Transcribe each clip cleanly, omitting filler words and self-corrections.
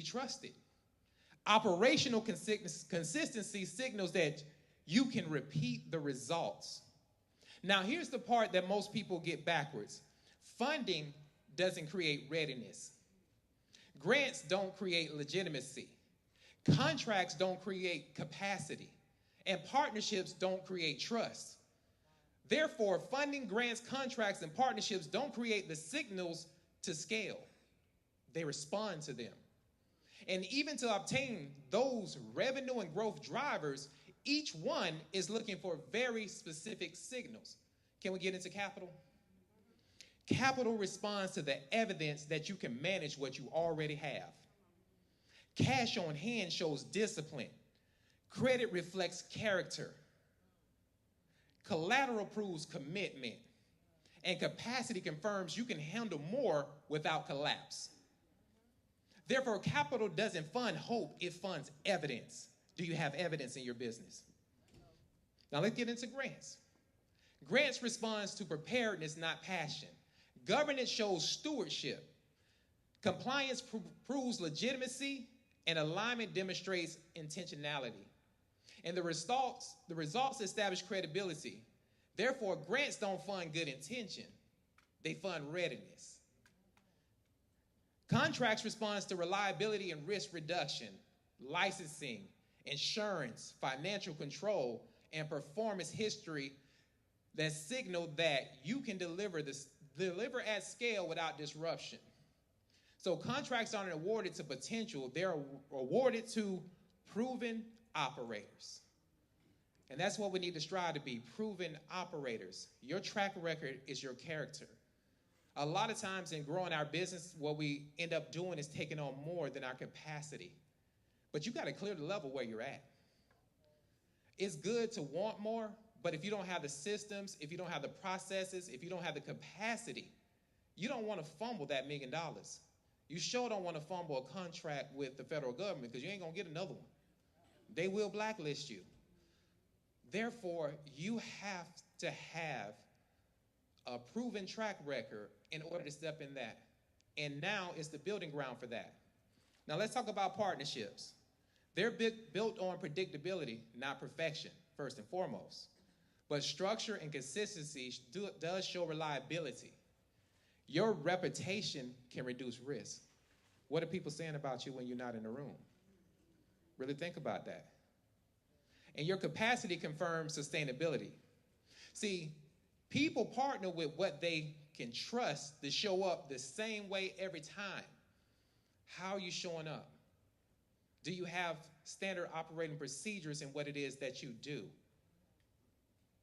trusted. Operational consistency signals that you can repeat the results. Now, here's the part that most people get backwards. Funding doesn't create readiness. Grants don't create legitimacy. Contracts don't create capacity. And partnerships don't create trust. Therefore, funding, grants, contracts, and partnerships don't create the signals to scale. They respond to them. And even to obtain those revenue and growth drivers, each one is looking for very specific signals. Can we get into capital? Capital responds to the evidence that you can manage what you already have. Cash on hand shows discipline. Credit reflects character. Collateral proves commitment. And capacity confirms you can handle more without collapse. Therefore, capital doesn't fund hope, it funds evidence. Do you have evidence in your business? Now let's get into grants. Grants responds to preparedness, not passion. Governance shows stewardship. Compliance proves legitimacy, and alignment demonstrates intentionality. And the results establish credibility. Therefore, grants don't fund good intention. They fund readiness. Contracts responds to reliability and risk reduction, licensing, insurance, financial control, and performance history that signal that you can deliver at scale without disruption. So contracts aren't awarded to potential, they're awarded to proven operators. And that's what we need to strive to be, proven operators. Your track record is your character. A lot of times in growing our business, what we end up doing is taking on more than our capacity. But you got to clear the level where you're at. It's good to want more, but if you don't have the systems, if you don't have the processes, if you don't have the capacity, you don't want to fumble that $1 million. You sure don't want to fumble a contract with the federal government because you ain't going to get another one. They will blacklist you. Therefore, you have to have a proven track record in order to step in that. And now is the building ground for that. Now let's talk about partnerships. They're built on predictability, not perfection, first and foremost. But structure and consistency does show reliability. Your reputation can reduce risk. What are people saying about you when you're not in the room? Really think about that. And your capacity confirms sustainability. See, people partner with what they can trust to show up the same way every time. How are you showing up? Do you have standard operating procedures in what it is that you do?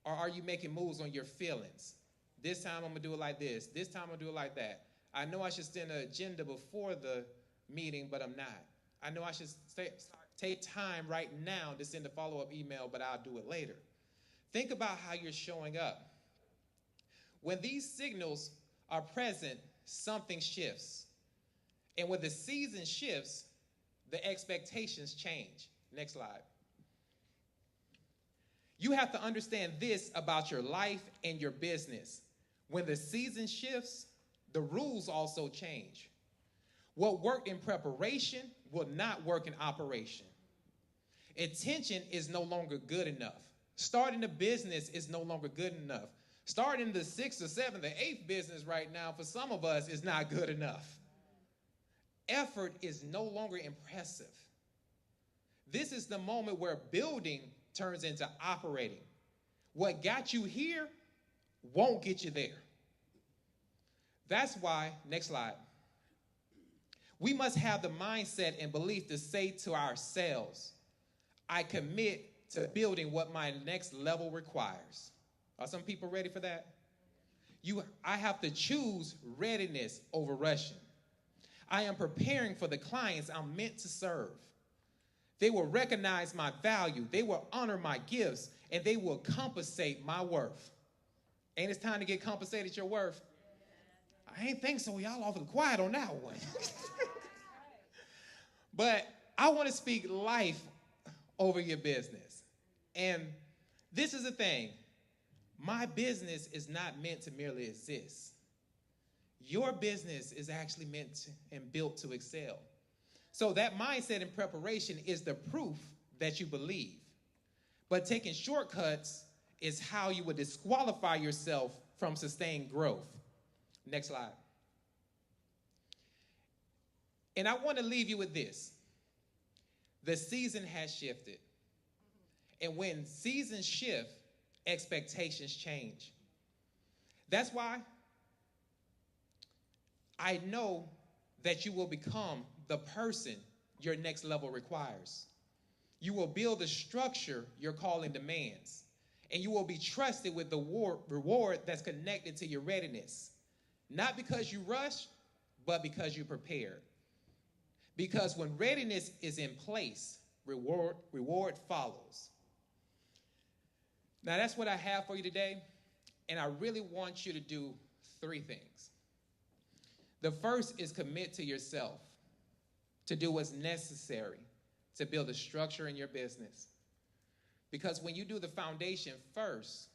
Or are you making moves on your feelings? This time I'm going to do it like this. This time I'm going to do it like that. I know I should send an agenda before the meeting, but I'm not. I know I should take time right now to send a follow-up email, but I'll do it later. Think about how you're showing up. When these signals are present, something shifts. And when the season shifts, the expectations change. Next slide. You have to understand this about your life and your business. When the season shifts, the rules also change. What worked in preparation will not work in operation. Attention is no longer good enough. Starting a business is no longer good enough. Starting the 6th or 7th or 8th business right now for some of us is not good enough. Effort is no longer impressive. This is the moment where building turns into operating. What got you here won't get you there. That's why, next slide, we must have the mindset and belief to say to ourselves, I commit to building what my next level requires. Are some people ready for that? I have to choose readiness over rushing. I am preparing for the clients I'm meant to serve. They will recognize my value. They will honor my gifts, and they will compensate my worth. Ain't it time to get compensated your worth? I ain't think so. Y'all awfully quiet on that one. But I want to speak life over your business. And this is the thing. My business is not meant to merely exist. Your business is actually meant to, and built to excel. So that mindset and preparation is the proof that you believe. But taking shortcuts is how you would disqualify yourself from sustained growth. Next slide. And I want to leave you with this. The season has shifted. And when seasons shift, expectations change. That's why I know that you will become the person your next level requires. You will build the structure your calling demands. And you will be trusted with the reward that's connected to your readiness. Not because you rush, but because you prepared. Because when readiness is in place, reward follows. Now that's what I have for you today. And I really want you to do 3 things. The first is commit to yourself to do what's necessary to build a structure in your business. Because when you do the foundation first,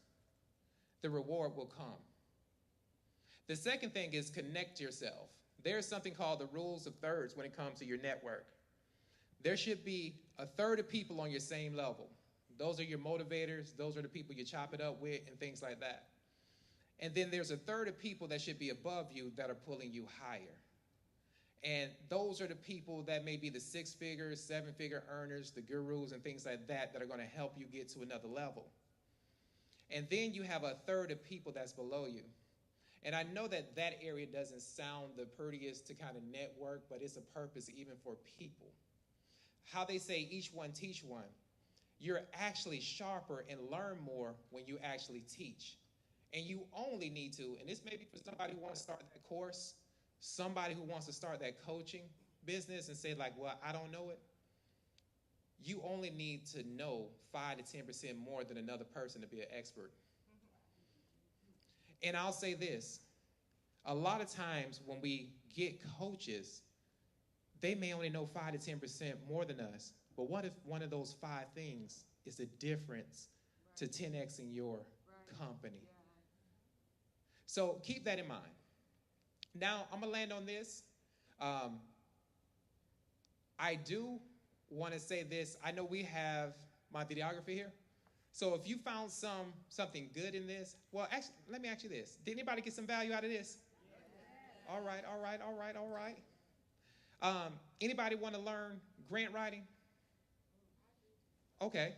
the reward will come. The second thing is connect yourself. There's something called the rules of thirds when it comes to your network. There should be a third of people on your same level. Those are your motivators. Those are the people you chop it up with and things like that. And then there's a third of people that should be above you that are pulling you higher. And those are the people that may be the 6-figure, 7-figure earners, the gurus and things like that that are going to help you get to another level. And then you have a third of people that's below you. And I know that that area doesn't sound the prettiest to kind of network, but it's a purpose even for people. How they say each one teach one. You're actually sharper and learn more when you actually teach. And you only need to, and this may be for somebody who wants to start that course, somebody who wants to start that coaching business and say like, well, I don't know it. You only need to know 5 to 10% more than another person to be an expert. And I'll say this, a lot of times when we get coaches, they may only know 5 to 10% more than us. But what if one of those 5 things is the difference to 10x in your company? Yeah. So keep that in mind. Now, I'm going to land on this. I do want to say this. I know we have my videographer here. So if you found something good in this, well, actually, let me ask you this. Did anybody get some value out of this? Yeah. All right. Anybody want to learn grant writing? Okay.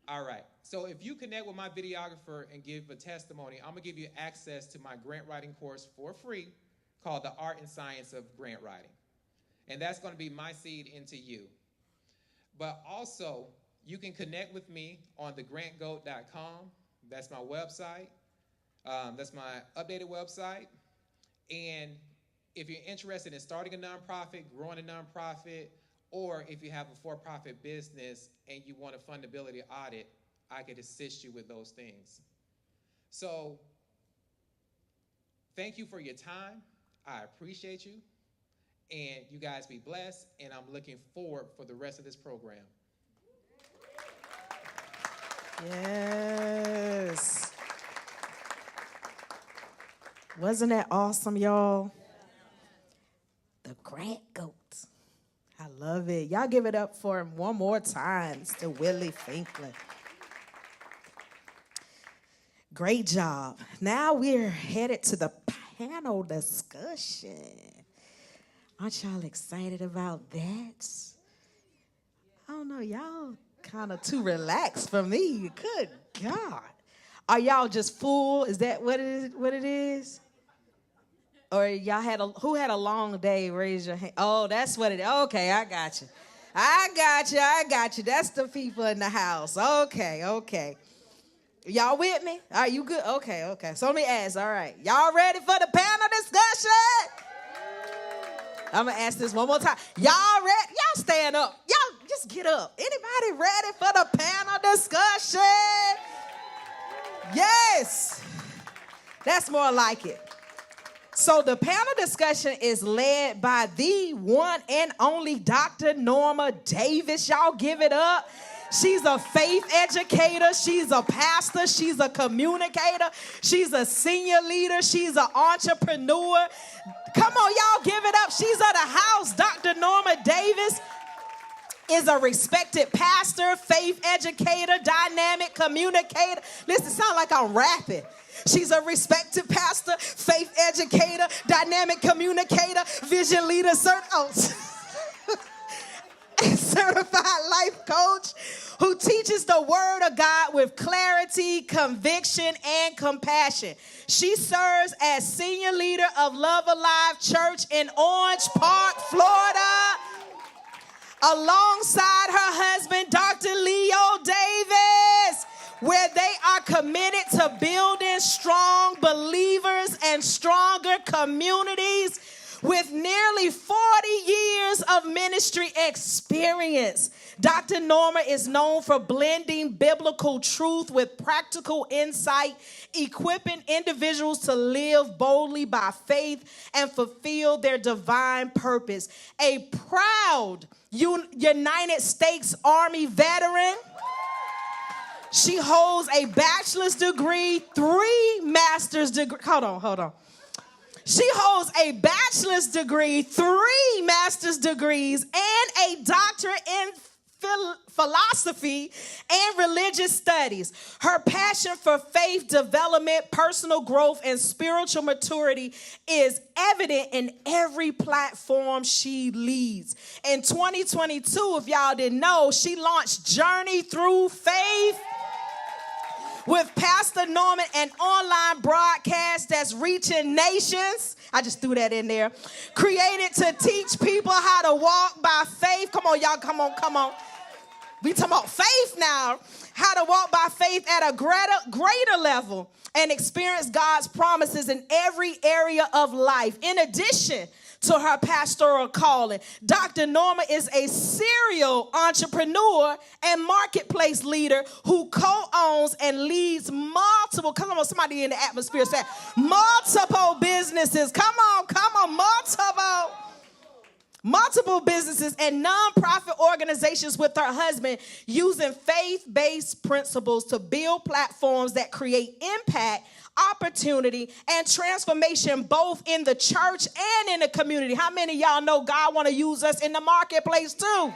All right. So if you connect with my videographer and give a testimony, I'm going to give you access to my grant writing course for free called The Art and Science of Grant Writing. And that's going to be my seed into you. But also, you can connect with me on thegrantgoat.com. That's my website. That's my updated website. And if you're interested in starting a nonprofit, growing a nonprofit, or if you have a for-profit business and you want a fundability audit, I could assist you with those things. So thank you for your time. I appreciate you. And you guys be blessed. And I'm looking forward for the rest of this program. Yes. Wasn't that awesome, y'all? The Grant Goat. I love it. Y'all give it up for him one more time. Mr. Willie Finkley. Great job. Now we're headed to the panel discussion. Aren't y'all excited about that? I don't know. Y'all kind of too relaxed for me. Good God. Are y'all just full? Is that what it is? Or y'all who had a long day? Raise your hand. Oh, that's what it is. Okay, I got you. I got you. That's the people in the house. Okay. Y'all with me? Are you good? Okay. So let me ask, all right. Y'all ready for the panel discussion? I'm going to ask this one more time. Y'all ready? Y'all stand up. Y'all just get up. Anybody ready for the panel discussion? Yes. That's more like it. So the panel discussion is led by the one and only Dr. Norma Davis. Y'all give it up. She's a faith educator. She's a pastor. She's a communicator. She's a senior leader. She's an entrepreneur. Come on, y'all, give it up. She's at the house. Dr. Norma Davis is a respected pastor, faith educator, dynamic communicator. Listen, it sounds like I'm rapping. She's a respected pastor, faith educator, dynamic communicator, vision leader, certified life coach who teaches the word of God with clarity, conviction, and compassion. She serves as senior leader of Love Alive Church in Orange Park, Florida, alongside her husband, Dr. Leo Davis, where they are committed to building strong believers and stronger communities with nearly 40 years of ministry experience. Dr. Norma is known for blending biblical truth with practical insight, equipping individuals to live boldly by faith and fulfill their divine purpose. A proud United States Army veteran, she holds a bachelor's degree, 3 master's degree. Hold on. She holds a bachelor's degree, 3 master's degrees, and a doctorate in philosophy and religious studies. Her passion for faith development, personal growth, and spiritual maturity is evident in every platform she leads. In 2022, if y'all didn't know, she launched Journey Through Faith with Pastor Norman, an online broadcast that's reaching nations. I just threw that in there. Created to teach people how to walk by faith. Come on, y'all, come on. We talking about faith now. How to walk by faith at a greater level and experience God's promises in every area of life. In addition to her pastoral calling, Dr. Norma is a serial entrepreneur and marketplace leader who co-owns and leads multiple, come on, somebody in the atmosphere said, multiple businesses. Come on, multiple businesses and nonprofit organizations with her husband, using faith-based principles to build platforms that create impact, opportunity, and transformation both in the church and in the community. How many of y'all know God want to use us in the marketplace too?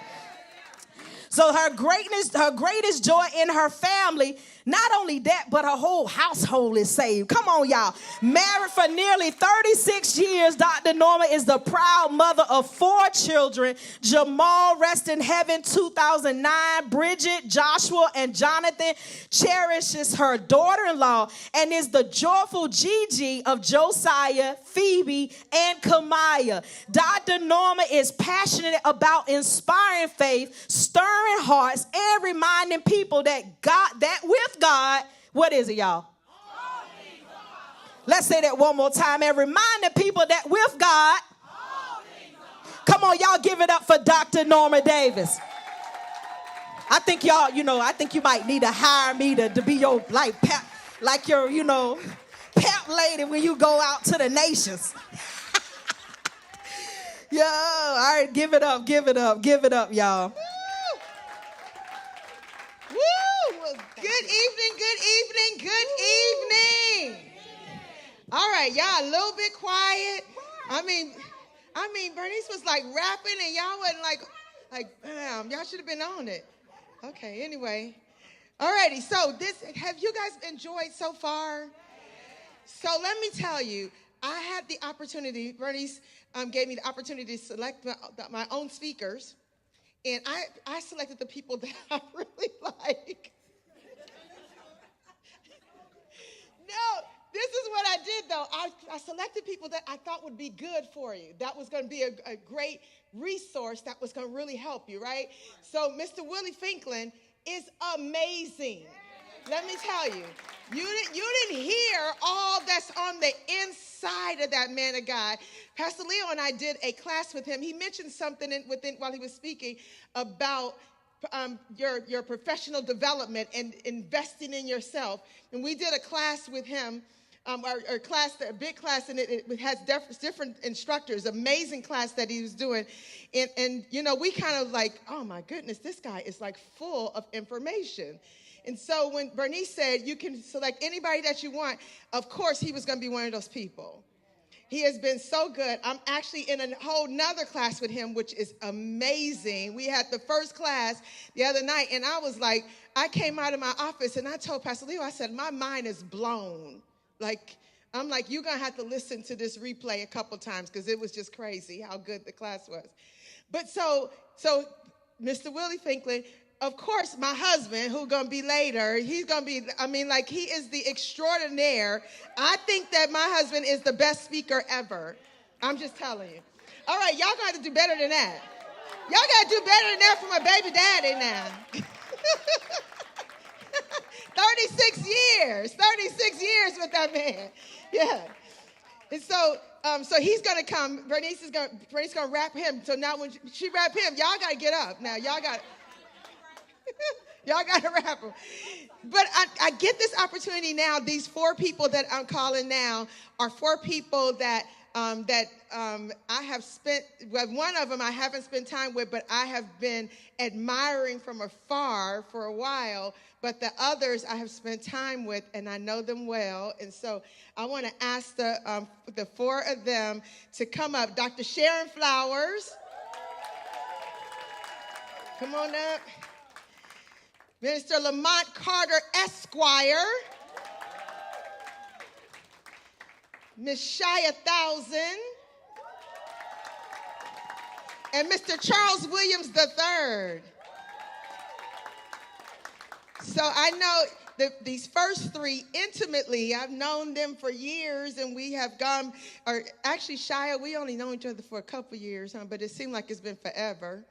So her greatest joy in her family, not only that, but her whole household is saved. Come on, y'all. Married for nearly 36 years, Dr. Norma is the proud mother of 4 children. Jamal, rest in heaven, 2009. Bridget, Joshua, and Jonathan cherishes her daughter-in-law and is the joyful Gigi of Josiah, Phoebe, and Kamaya. Dr. Norma is passionate about inspiring faith, stirring hearts, and reminding people that with God, what is it, y'all? Let's say that one more time and reminding people that with God, come on, y'all, give it up for Dr. Norma Davis. I think y'all, I think you might need to hire me to be your pep lady when you go out to the nations. Yeah, all right, give it up, y'all. Good evening. All right, y'all a little bit quiet. I mean, Bernice was like rapping and y'all wasn't like, bam, y'all should have been on it. Okay, anyway. All righty, so have you guys enjoyed so far? So let me tell you, I had the opportunity, Bernice gave me the opportunity to select my own speakers, and I selected the people that I really like. No, this is what I did, though. I selected people that I thought would be good for you. That was going to be a great resource that was going to really help you, right? So Mr. Willie Finklin is amazing. Let me tell you, you didn't hear all that's on the inside of that man of God. Pastor Leo and I did a class with him. He mentioned something while he was speaking about your professional development and investing in yourself. And we did a class with him our class, a big class, and it has different instructors, amazing class that he was doing. And we kind of like, oh my goodness, this guy is like full of information. And so when Bernice said you can select anybody that you want, of course he was going to be one of those people. He has been so good. I'm actually in a whole nother class with him, which is amazing. We had the first class the other night, and I was like, I came out of my office, and I told Pastor Leo, I said, my mind is blown. I'm like, you're going to have to listen to this replay a couple times because it was just crazy how good the class was. But so Mr. Willie Finklin, of course, my husband, who's going to be later, he's going to be, he is the extraordinaire. I think that my husband is the best speaker ever. I'm just telling you. All right, y'all got to do better than that. Y'all got to do better than that for my baby daddy now. 36 years with that man. Yeah. And so he's going to come. Bernice is going to wrap him. So now when she wrap him, y'all got to get up. Now, y'all got to wrap him. But I get this opportunity now. These 4 people that I'm calling now are 4 people that I have spent, well, one of them I haven't spent time with, but I have been admiring from afar for a while. But the others I have spent time with, and I know them well. And so I want to ask the 4 of them to come up. Dr. Sharon Flowers. Come on up. Minister Lamont Carter, Esquire. Miss Shia Thousand. And Mr. Charles Williams III. So I know these first 3 intimately. I've known them for years, and we have gone, or actually Shia, we only know each other for a couple years, but it seemed like it's been forever.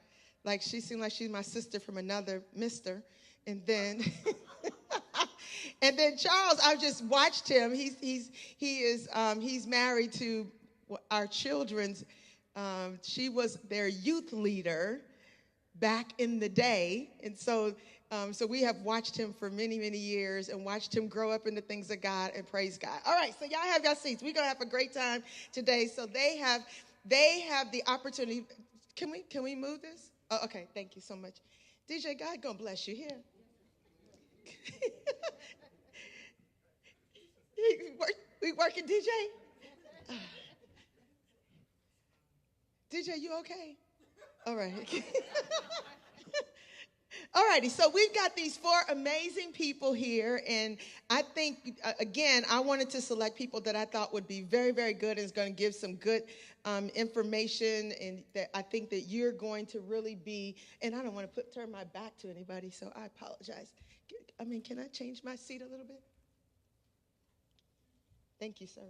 Like she seemed like she's my sister from another mister. And then, and then Charles, I've just watched him. He's married to our children's. She was their youth leader back in the day, and so we have watched him for many, many years and watched him grow up in the things of God, and praise God. All right, so y'all have your seats. We're gonna have a great time today. So they have the opportunity. Can we move this? Oh, okay, thank you so much. DJ, God gonna bless you here. We working, DJ? DJ, you okay? All right. All righty, so we've got these 4 amazing people here, and I think, again, I wanted to select people that I thought would be very, very good and is going to give some good information, and that I think that you're going to really be, and I don't want to turn my back to anybody, so I apologize. Can I change my seat a little bit? Thank you, sir.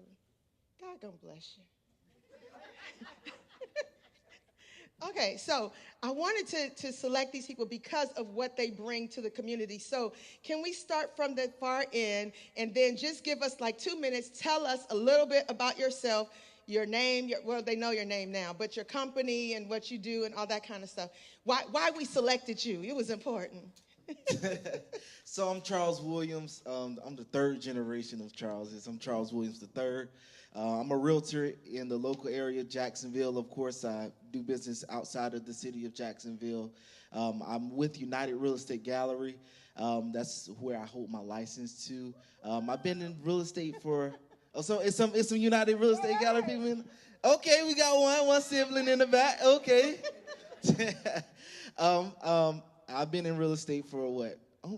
God gonna bless you. Okay, so I wanted to select these people because of what they bring to the community. So can we start from the far end and then just give us like 2 minutes, tell us a little bit about yourself, your name, well, they know your name now, but your company and what you do and all that kind of stuff. Why we selected you, it was important. So I'm Charles Williams. I'm the 3rd generation of Charleses. I'm Charles Williams III. I'm a realtor in the local area, Jacksonville. Of course, I do business outside of the city of Jacksonville. I'm with United Real Estate Gallery. That's where I hold my license to. I've been in real estate for. So it's some United Real Estate Gallery people in. Okay, we got one sibling in the back. Okay. I've been in real estate for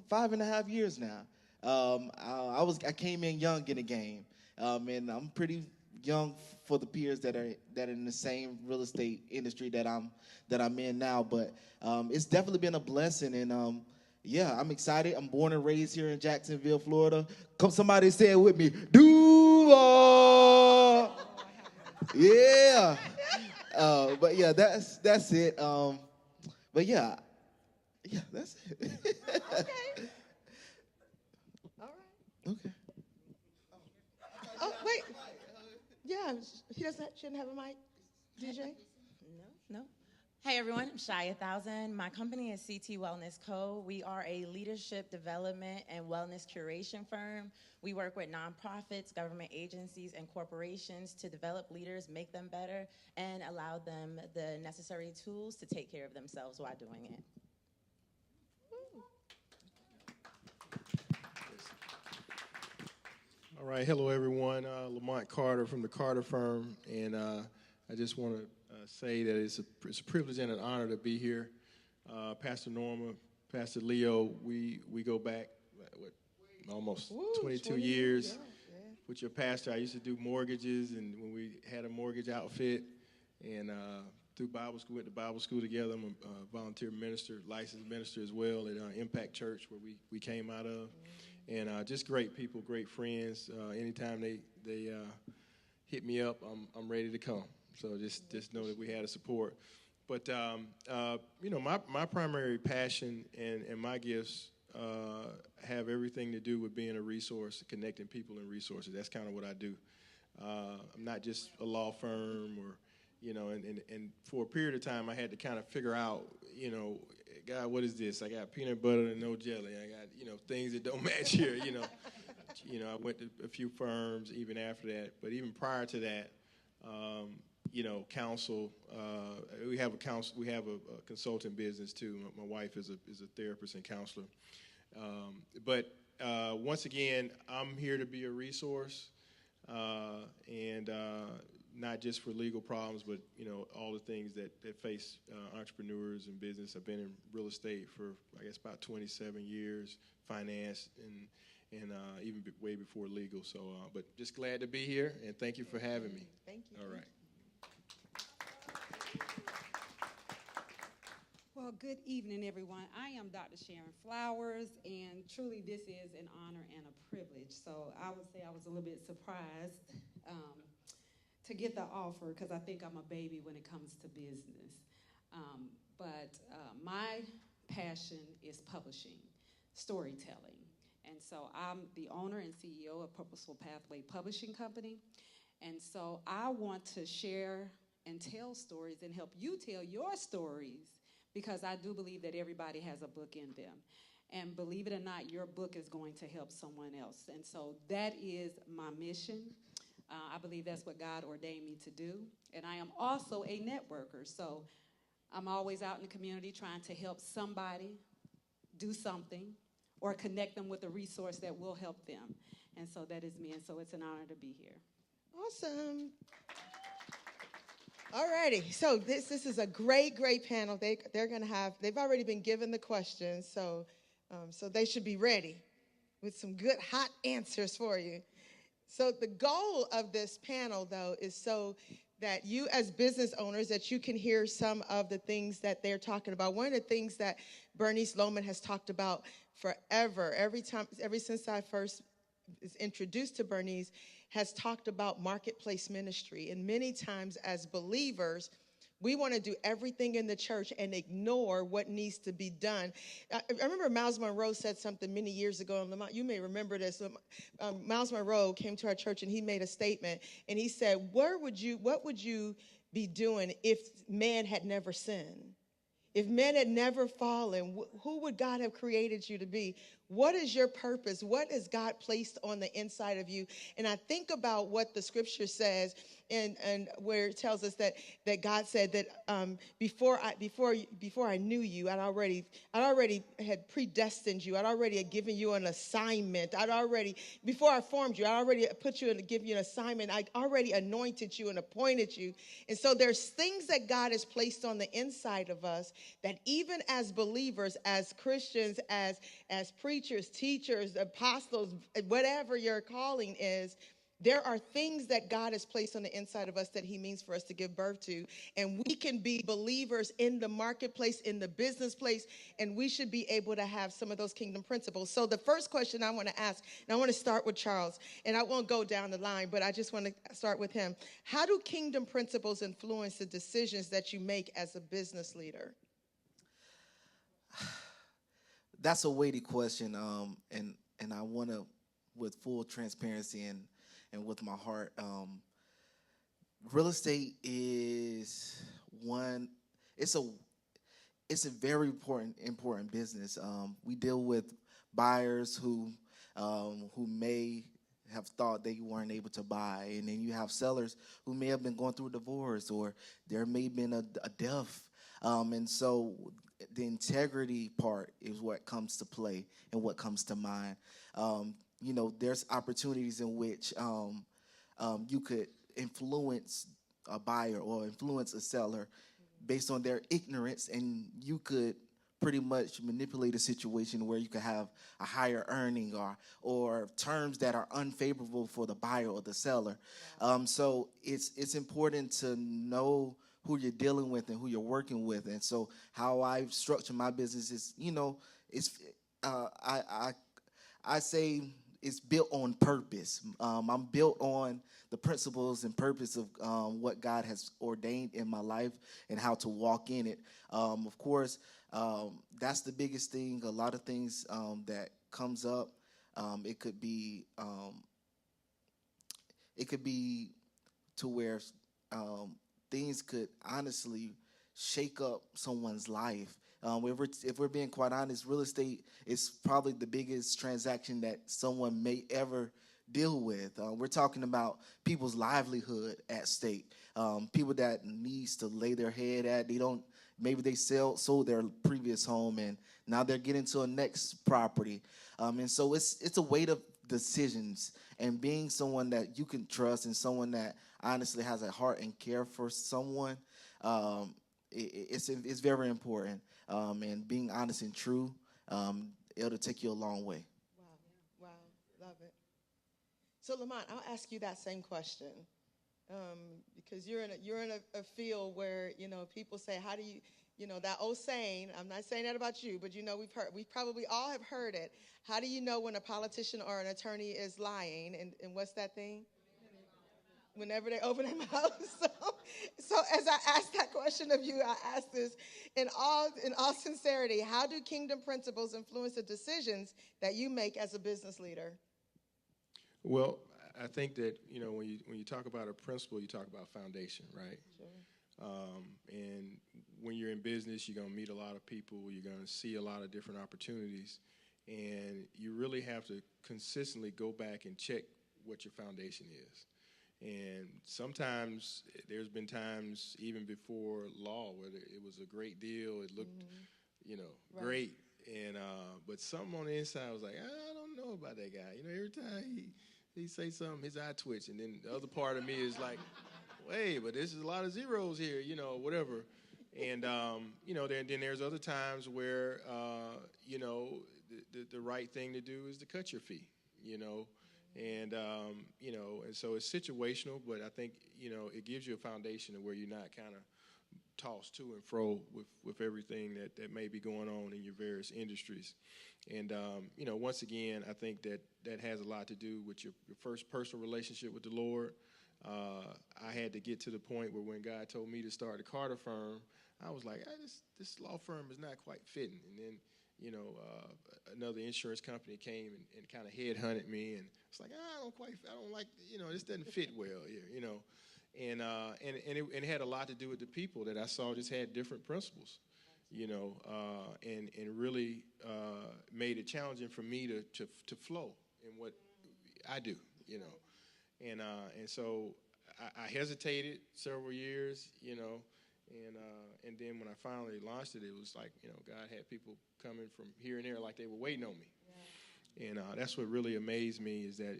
5.5 years now. I came in young in the game, and I'm pretty young for the peers that are in the same real estate industry that I'm in now. But it's definitely been a blessing, and I'm excited. I'm born and raised here in Jacksonville, Florida. Come, somebody say it with me. Yeah. But yeah, that's it. But yeah, that's it. Okay. All right. Okay. Oh, wait. Yeah, shouldn't have a mic, DJ? No. Hey everyone, I'm Shia Thousand. My company is CT Wellness Co. We are a leadership development and wellness curation firm. We work with nonprofits, government agencies, and corporations to develop leaders, make them better, and allow them the necessary tools to take care of themselves while doing it. All right, hello everyone. Lamont Carter from the Carter Firm, and I just want to say that it's a privilege and an honor to be here. Pastor Norma, Pastor Leo, we go back almost 22 years with your pastor. I used to do mortgages, and when we had a mortgage outfit, and through Bible school, went to Bible school together. I'm a volunteer minister, licensed minister as well at Impact Church, where we came out of. And just great people, great friends. Anytime they hit me up, I'm ready to come. So just know that we had a support. But my primary passion and my gifts have everything to do with being a resource, connecting people and resources. That's kind of what I do. I'm not just a law firm or and for a period of time I had to kind of figure out, God, what is this? I got peanut butter and no jelly. I got, things that don't match here, I went to a few firms even after that. But even prior to that, counsel, we have a consulting business too. My wife is a therapist and counselor. But once again, I'm here to be a resource, and not just for legal problems, but all the things that face entrepreneurs and business. I've been in real estate for I guess about 27 years, finance, and even way before legal. So, but just glad to be here, and thank you for having me. Thank you. All right. Well, good evening, everyone. I am Dr. Sharon Flowers, and truly this is an honor and a privilege. So I would say I was a little bit surprised to get the offer, because I think I'm a baby when it comes to business. But my passion is publishing, storytelling. And so I'm the owner and CEO of Purposeful Pathway Publishing Company. And so I want to share and tell stories and help you tell your stories, because I do believe that everybody has a book in them. And believe it or not, your book is going to help someone else. And so that is my mission. I believe that's what God ordained me to do. And I am also a networker. So I'm always out in the community trying to help somebody do something or connect them with a resource that will help them. And so that is me. And so it's an honor to be here. Awesome. All righty. So this is a great panel. They've already been given the questions, so they should be ready with some good hot answers for you. So the goal of this panel, though, is so that you as business owners, that you can hear some of the things that they're talking about. One of the things that Bernice Lohman has talked about forever, ever since I first was introduced to Bernice, has talked about marketplace ministry. And many times as believers, we want to do everything in the church and ignore what needs to be done. I remember Miles Monroe said something many years ago, and Lamont, you may remember this. Miles Monroe came to our church and he made a statement, and he said, what would you be doing if man had never sinned? If man had never fallen, who would God have created you to be? What is your purpose? What has God placed on the inside of you? And I think about what the scripture says, and where it tells us that God said that before I knew you, I'd already had predestined you. I'd already had given you an assignment. Before I formed you, I already put you in to give you an assignment. I already anointed you and appointed you. And so there's things that God has placed on the inside of us that even as believers, as Christians, as preachers, teachers, apostles, whatever your calling is, there are things that God has placed on the inside of us that he means for us to give birth to. And we can be believers in the marketplace, in the business place, and we should be able to have some of those kingdom principles. So the first question I want to ask, and I want to start with Charles, and I won't go down the line, but I just want to start with him. How do kingdom principles influence the decisions that you make as a business leader? That's a weighty question, and I want to, with full transparency and with my heart, real estate is it's a very important business. We deal with buyers who may have thought they weren't able to buy, and then you have sellers who may have been going through a divorce, or there may have been a death, and so the integrity part is what comes to play and what comes to mind. There's opportunities in which you could influence a buyer or influence a seller based on their ignorance, and you could pretty much manipulate a situation where you could have a higher earning or terms that are unfavorable for the buyer or the seller. So it's important to know who you're dealing with and who you're working with. And so how I structure my business is, it's I say it's built on purpose. I'm built on the principles and purpose of what God has ordained in my life and how to walk in it. Of course, that's the biggest thing. A lot of things that comes up, it could be to where things could honestly shake up someone's life. If we're being quite honest, real estate is probably the biggest transaction that someone may ever deal with. We're talking about people's livelihood at stake. People that needs to lay their head at. Maybe they sold their previous home and now they're getting to a next property. And so it's a weight of decisions, and being someone that you can trust and someone that honestly has a heart and care for someone, it's very important. And being honest and true, it'll take you a long way. Wow, love it. So Lamont, I'll ask you that same question, because you're in a field where people say, how do you, that old saying. I'm not saying that about you, but we probably all have heard it. How do you know when a politician or an attorney is lying? And what's that thing? Whenever they open their mouth. So as I ask that question of you, I ask this in all sincerity: how do kingdom principles influence the decisions that you make as a business leader? Well, I think that when you talk about a principle, you talk about foundation, right? Sure. And when you're in business, you're going to meet a lot of people. You're going to see a lot of different opportunities, and you really have to consistently go back and check what your foundation is. And sometimes there's been times even before law where it was a great deal. It looked, right, great. And but something on the inside was like, I don't know about that guy. Every time he say something, his eye twitch. And then the other part of me is like, wait, but there's a lot of zeros here, whatever. And, then there's other times where, the right thing to do is to cut your fee, And, and so it's situational, but I think, it gives you a foundation of where you're not kind of tossed to and fro with everything that may be going on in your various industries. And, once again, I think that has a lot to do with your first personal relationship with the Lord. I had to get to the point where when God told me to start a Carter firm, I was like, this law firm is not quite fitting. And then, another insurance company came and kind of headhunted me, and it's like, I don't like, this doesn't fit well here, and it had a lot to do with the people that I saw just had different principles, and really made it challenging for me to flow in what I do, and so I hesitated several years, and then when I finally launched it, it was like, God had people coming from here and there like they were waiting on me. Yeah. And that's what really amazed me is that,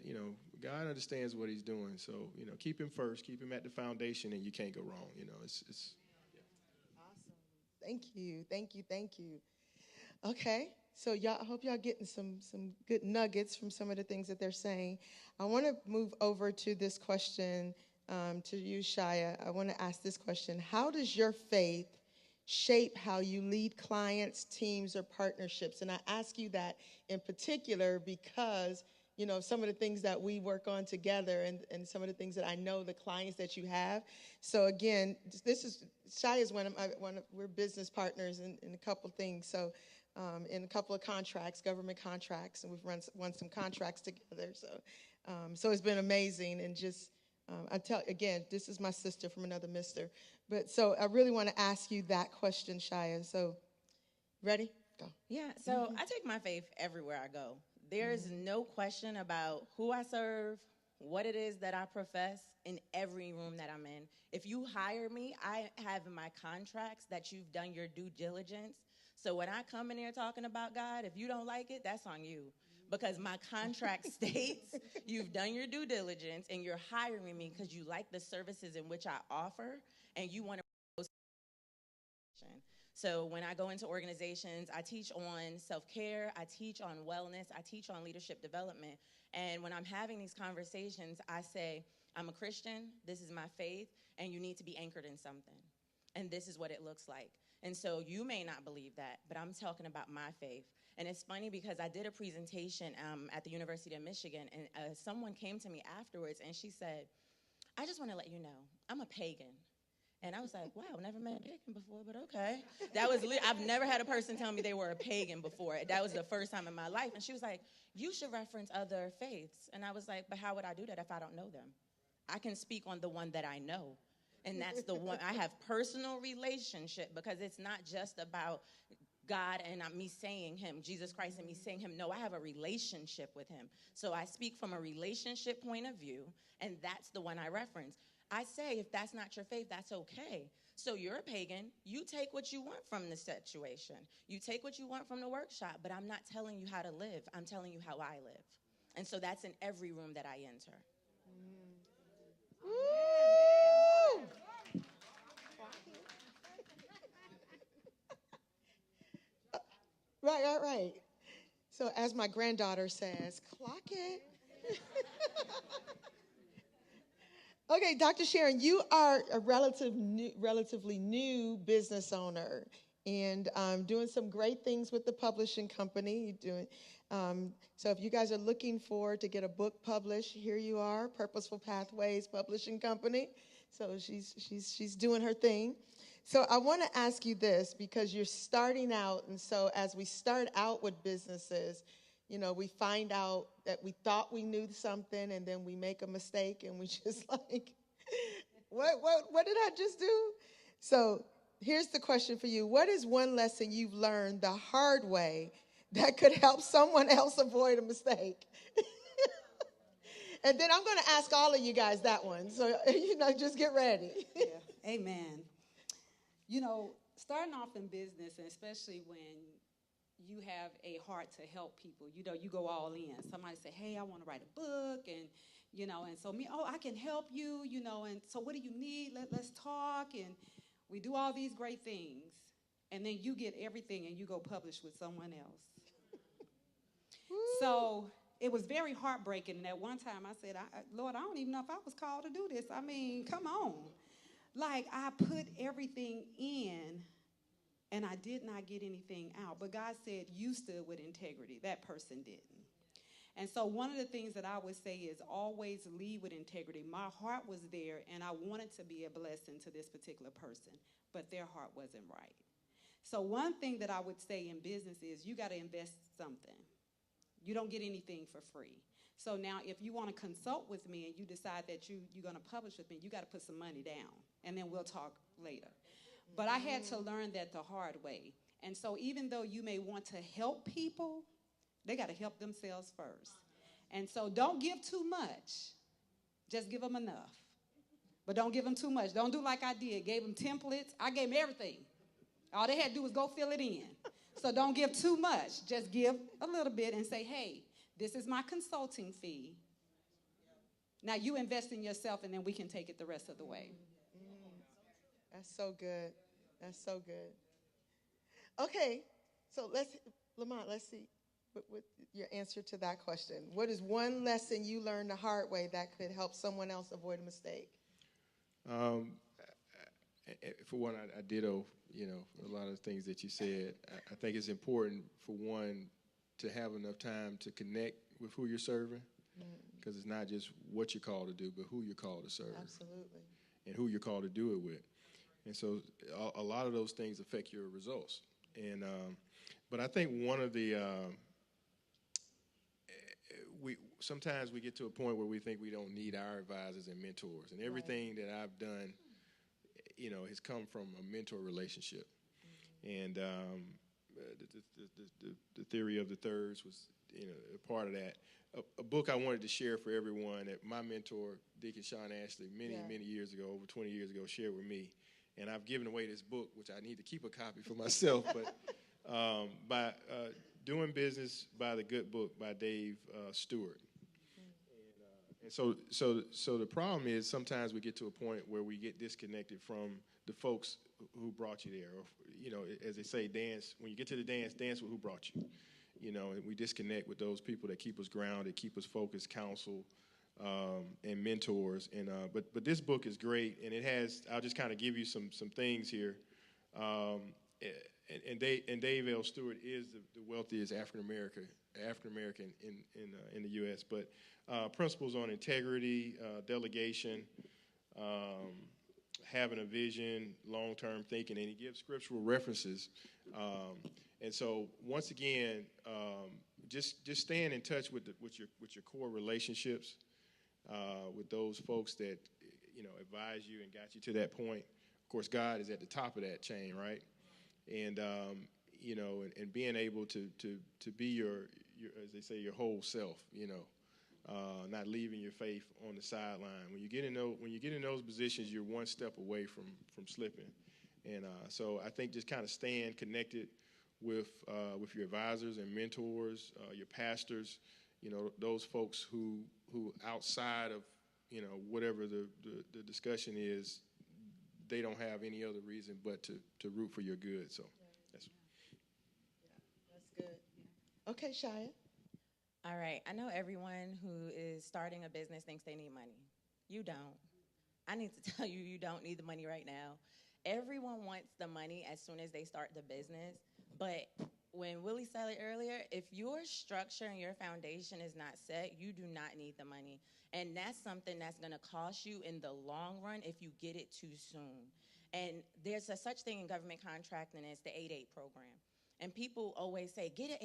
God understands what he's doing. So, keep him first, keep him at the foundation, and you can't go wrong. It's yeah. Awesome. Thank you. Okay. So I hope y'all getting some good nuggets from some of the things that they're saying. I want to move over to this question to you, Shia. I want to ask this question. How does your faith shape how you lead clients, teams, or partnerships? And I ask you that in particular because, some of the things that we work on together and some of the things that I know the clients that you have. So again, Shia is we're business partners in a couple things. So in a couple of contracts, government contracts, and we've won some contracts together. So it's been amazing. And just, this is my sister from another mister. But so I really want to ask you that question, Shia. So, ready? Go. Yeah, so I take my faith everywhere I go. There's no question about who I serve, what it is that I profess in every room that I'm in. If you hire me, I have in my contracts that you've done your due diligence. So when I come in here talking about God, if you don't like it, that's on you. Because my contract states you've done your due diligence and you're hiring me because you like the services in which I offer and you want to. So when I go into organizations, I teach on self-care, I teach on wellness, I teach on leadership development. And when I'm having these conversations, I say, I'm a Christian, this is my faith, and you need to be anchored in something. And this is what it looks like. And so you may not believe that, but I'm talking about my faith. And it's funny because I did a presentation at the University of Michigan, and someone came to me afterwards, and she said, I just want to let you know, I'm a pagan. And I was like, wow, never met a pagan before, but okay. I've never had a person tell me they were a pagan before. That was the first time in my life. And she was like, you should reference other faiths. And I was like, but how would I do that if I don't know them? I can speak on the one that I know. And that's the one I have personal relationship, because it's not just about God and me saying him, Jesus Christ and me saying him. No, I have a relationship with him. So I speak from a relationship point of view, and that's the one I reference. I say, if that's not your faith, that's okay. So you're a pagan. You take what you want from the situation. You take what you want from the workshop, but I'm not telling you how to live. I'm telling you how I live. And so that's in every room that I enter. Right. So as my granddaughter says, clock it. Okay, Dr. Sharon, you are a relatively new business owner and doing some great things with the publishing company. So if you guys are looking to get a book published, here you are, Purposeful Pathways Publishing Company. So she's doing her thing. So I want to ask you this, because you're starting out, and so as we start out with businesses, we find out that we thought we knew something, and then we make a mistake, and we just like, what did I just do? So here's the question for you. What is one lesson you've learned the hard way that could help someone else avoid a mistake? And then I'm going to ask all of you guys that one. So, just get ready. Yeah. Amen. Starting off in business, and especially when you have a heart to help people, you go all in. Somebody say, hey, I want to write a book, and so I can help you, and so what do you need? Let's talk, and we do all these great things, and then you get everything and you go publish with someone else. So it was very heartbreaking. And at one time I said, Lord, I don't even know if I was called to do this. I mean, come on. Like, I put everything in, and I did not get anything out. But God said, you stood with integrity. That person didn't. And so one of the things that I would say is always lead with integrity. My heart was there, and I wanted to be a blessing to this particular person, but their heart wasn't right. So one thing that I would say in business is you got to invest something. You don't get anything for free. So now if you want to consult with me and you decide that you're going to publish with me, you got to put some money down, and then we'll talk later. But I had to learn that the hard way. And so even though you may want to help people, they got to help themselves first. And so don't give too much. Just give them enough. But don't give them too much. Don't do like I did. Gave them templates. I gave them everything. All they had to do was go fill it in. So don't give too much. Just give a little bit and say, hey, this is my consulting fee. Now you invest in yourself, and then we can take it the rest of the way. That's so good. That's so good. Okay, so Lamont, let's see what your answer to that question. What is one lesson you learned the hard way that could help someone else avoid a mistake? For one, I ditto, a lot of the things that you said. I think it's important, for one, to have enough time to connect with who you're serving, because it's not just what you're called to do, but who you're called to serve. Absolutely. And who you're called to do it with. And so a lot of those things affect your results. And but I think one of the sometimes we get to a point where we think we don't need our advisors and mentors. And everything that I've done, has come from a mentor relationship. And the theory of the thirds was, a part of that. A book I wanted to share for everyone that my mentor, Deacon Sean Ashley, many years ago, over 20 years ago, shared with me. And I've given away this book, which I need to keep a copy for myself. But by Doing Business by the Good Book by Dave Stewart. And so the problem is sometimes we get to a point where we get disconnected from the folks who brought you there. Or, as they say, dance. When you get to the dance with who brought you. And we disconnect with those people that keep us grounded, keep us focused, counsel, and mentors. And but this book is great, and it has. I'll just kind of give you some things here. And Dave L. Stewart is the wealthiest African American in the U.S. But principles on integrity, delegation, having a vision, long-term thinking, and he gives scriptural references. And so once again, just staying in touch with your core relationships, with those folks that advise you and got you to that point. Of course, God is at the top of that chain, right? And and being able to be your as they say, your whole self, not leaving your faith on the sideline. When you get in those positions, you're one step away from slipping. And so I think just kind of staying connected with your advisors and mentors, your pastors, those folks who outside of whatever the discussion is, they don't have any other reason but to root for your good. So that's good. Okay, Shia. All right. I know everyone who is starting a business thinks they need money. You don't. I need to tell you, you don't need the money right now. Everyone wants the money as soon as they start the business. But when Willie said it earlier, if your structure and your foundation is not set, you do not need the money. And that's something that's going to cost you in the long run if you get it too soon. And there's a such thing in government contracting as the 8-8 program. And people always say, join the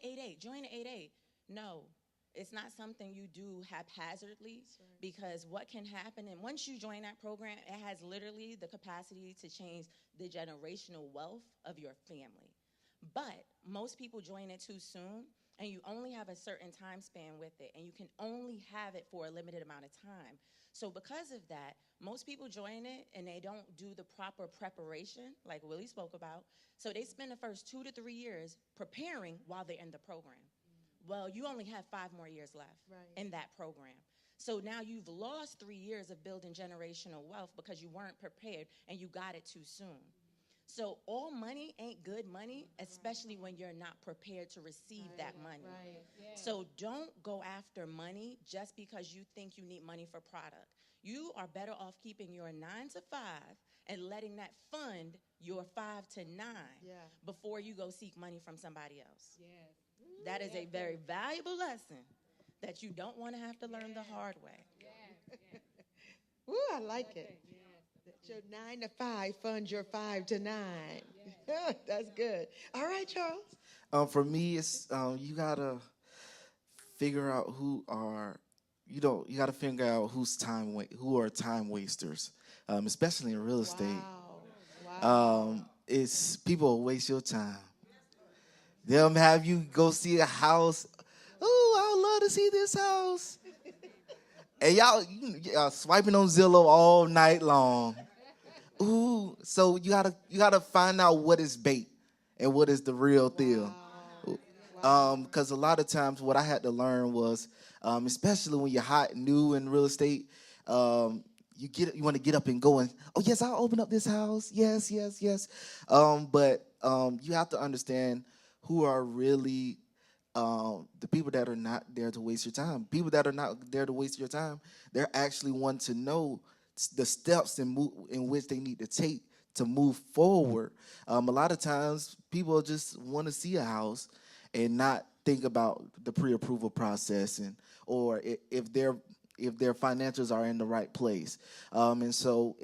8-8, join the 8-8. No, it's not something you do haphazardly, because what can happen, and once you join that program, it has literally the capacity to change the generational wealth of your family. But most people join it too soon, and you only have a certain time span with it, and you can only have it for a limited amount of time. So because of that, most people join it, and they don't do the proper preparation, like Willie spoke about. So they spend the first 2 to 3 years preparing while they're in the program. Well, you only have 5 more years left in that program. So now you've lost 3 years of building generational wealth because you weren't prepared and you got it too soon. So all money ain't good money, especially when you're not prepared to receive that money. So don't go after money just because you think you need money for product. You are better off keeping your 9 to 5 and letting that fund your 5 to 9 before you go seek money from somebody else. That is a very valuable lesson that you don't want to have to learn the hard way. Ooh, I like it. Your 9 to 5 fund your 5 to 9. That's good. All right, Charles. For me, it's you gotta figure out who are who are time wasters, especially in real estate. Wow. It's people waste your time. They'll have you go see a house. Oh, I would love to see this house. And y'all swiping on Zillow all night long. Ooh, so you gotta find out what is bait and what is the real deal. Because a lot of times what I had to learn was, especially when you're hot and new in real estate, you want to get up and go and, oh yes, I'll open up this house. Yes. But you have to understand who are really the people that are not there to waste your time. People that are not there to waste your time, they're actually want to know the steps in which they need to take to move forward. A lot of times, people just want to see a house and not think about the pre-approval process or if their financials are in the right place. And so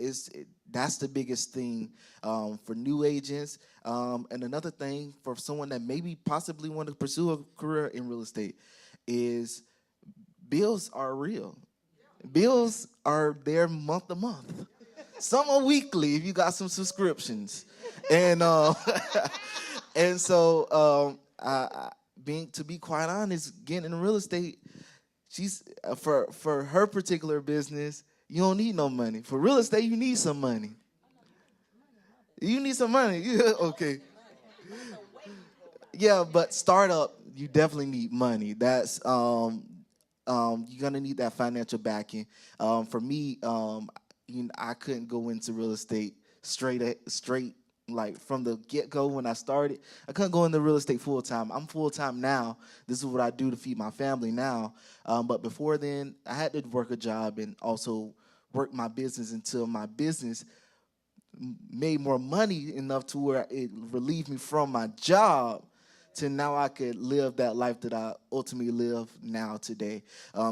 that's the biggest thing for new agents. And another thing for someone that maybe possibly want to pursue a career in real estate is bills are real. Bills are there month to month. Some are weekly if you got some subscriptions. And and so being, to be quite honest, getting in real estate, she's for her particular business, you don't need no money. For real estate, you need some money. You need some money. Yeah, okay. Yeah, but startup, you definitely need money. That's you're gonna need that financial backing. For me, I couldn't go into real estate straight like from the get go when I started. I couldn't go into real estate full time. I'm full time now. This is what I do to feed my family now. But before then, I had to work a job and also work my business until my business made more money enough to where it relieved me from my job to now I could live that life that I ultimately live now today.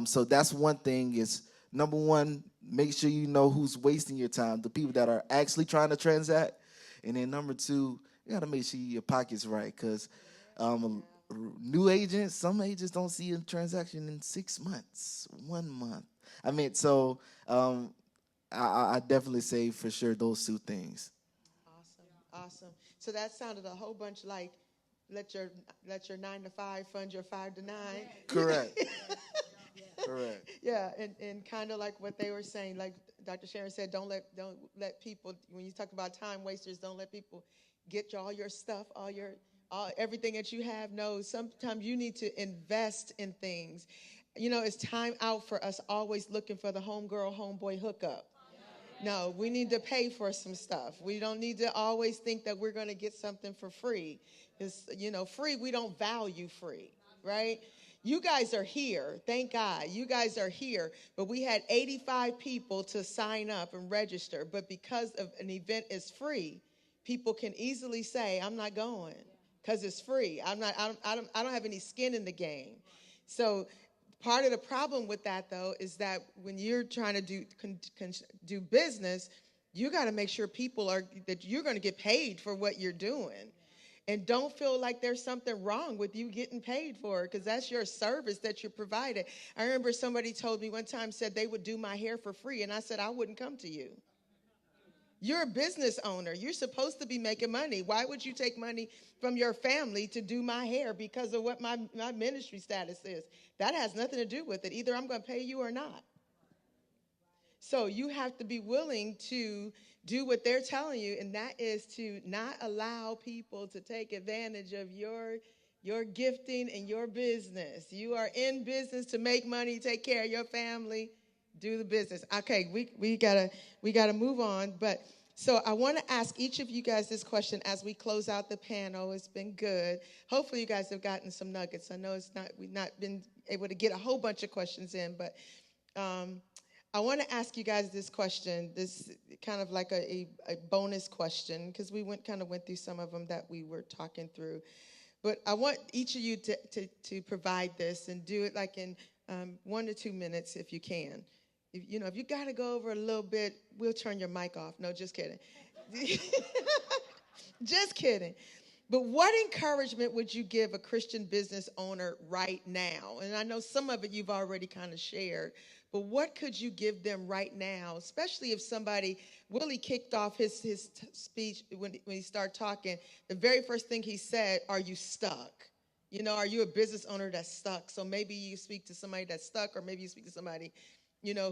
So that's one thing is, number one, make sure you know who's wasting your time, the people that are actually trying to transact. And then number two, you got to make sure your pocket's right because new agents, some agents don't see a transaction in 6 months, 1 month. I mean, so I definitely say for sure those two things. Awesome. So that sounded a whole bunch like let your 9 to 5 fund your 5 to 9. Correct. Correct. Yeah, and kind of like what they were saying, like Dr. Sharon said, don't let people, when you talk about time wasters, don't let people get all your stuff, everything that you have. No, sometimes you need to invest in things. You know, it's time out for us always looking for the homegirl, homeboy hookup. No, we need to pay for some stuff. We don't need to always think that we're going to get something for free. Because, free, we don't value free, right? You guys are here. Thank God. You guys are here. But we had 85 people to sign up and register. But because of an event is free, people can easily say, I'm not going because it's free. I don't have any skin in the game. So part of the problem with that, though, is that when you're trying to do business, you got to make sure that you're going to get paid for what you're doing. And don't feel like there's something wrong with you getting paid for it because that's your service that you're providing. I remember somebody told me one time, said they would do my hair for free. And I said, I wouldn't come to you. You're a business owner. You're supposed to be making money. Why would you take money from your family to do my hair because of what my ministry status is? That has nothing to do with it. Either I'm going to pay you or not. So you have to be willing to do what they're telling you, and that is to not allow people to take advantage of your gifting and your business. You are in business to make money, take care of your family, do the business. Okay, we gotta move on. But so I want to ask each of you guys this question as we close out the panel. It's been good. Hopefully you guys have gotten some nuggets. I know we've not been able to get a whole bunch of questions in, but I want to ask you guys this question. This kind of like a bonus question because we went through some of them that we were talking through. But I want each of you to provide this and do it like in 1 to 2 minutes if you can. If you got to go over a little bit, we'll turn your mic off. No, just kidding. Just kidding. But what encouragement would you give a Christian business owner right now? And I know some of it you've already kind of shared, but what could you give them right now, especially if somebody, Willie kicked off his speech when he started talking, the very first thing he said, are you stuck? Are you a business owner that's stuck? So maybe you speak to somebody that's stuck, or maybe you speak to somebody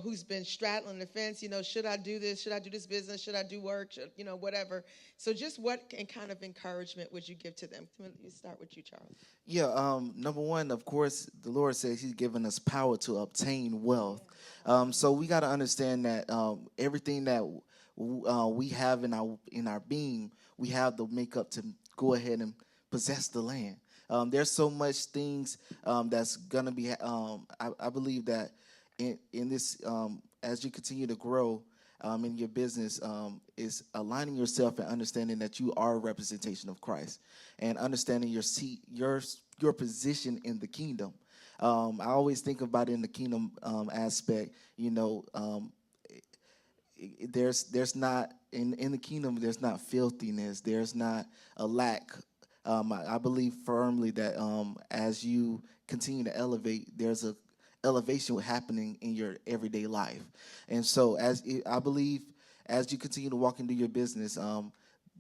who's been straddling the fence, should I do this? Should I do this business? Should I do work? Whatever. So just what kind of encouragement would you give to them? Let me start with you, Charles. Yeah, number one, of course, the Lord says he's given us power to obtain wealth. So we got to understand that everything that we have in our being, we have the makeup to go ahead and possess the land. There's so much things that's going to be, I believe that in this, as you continue to grow in your business, is aligning yourself and understanding that you are a representation of Christ and understanding your seat, your position in the kingdom. I always think about it in the kingdom aspect. There's not in the kingdom. There's not filthiness. There's not a lack. I believe firmly that as you continue to elevate, there's a elevation happening in your everyday life. And so I believe as you continue to walk into your business,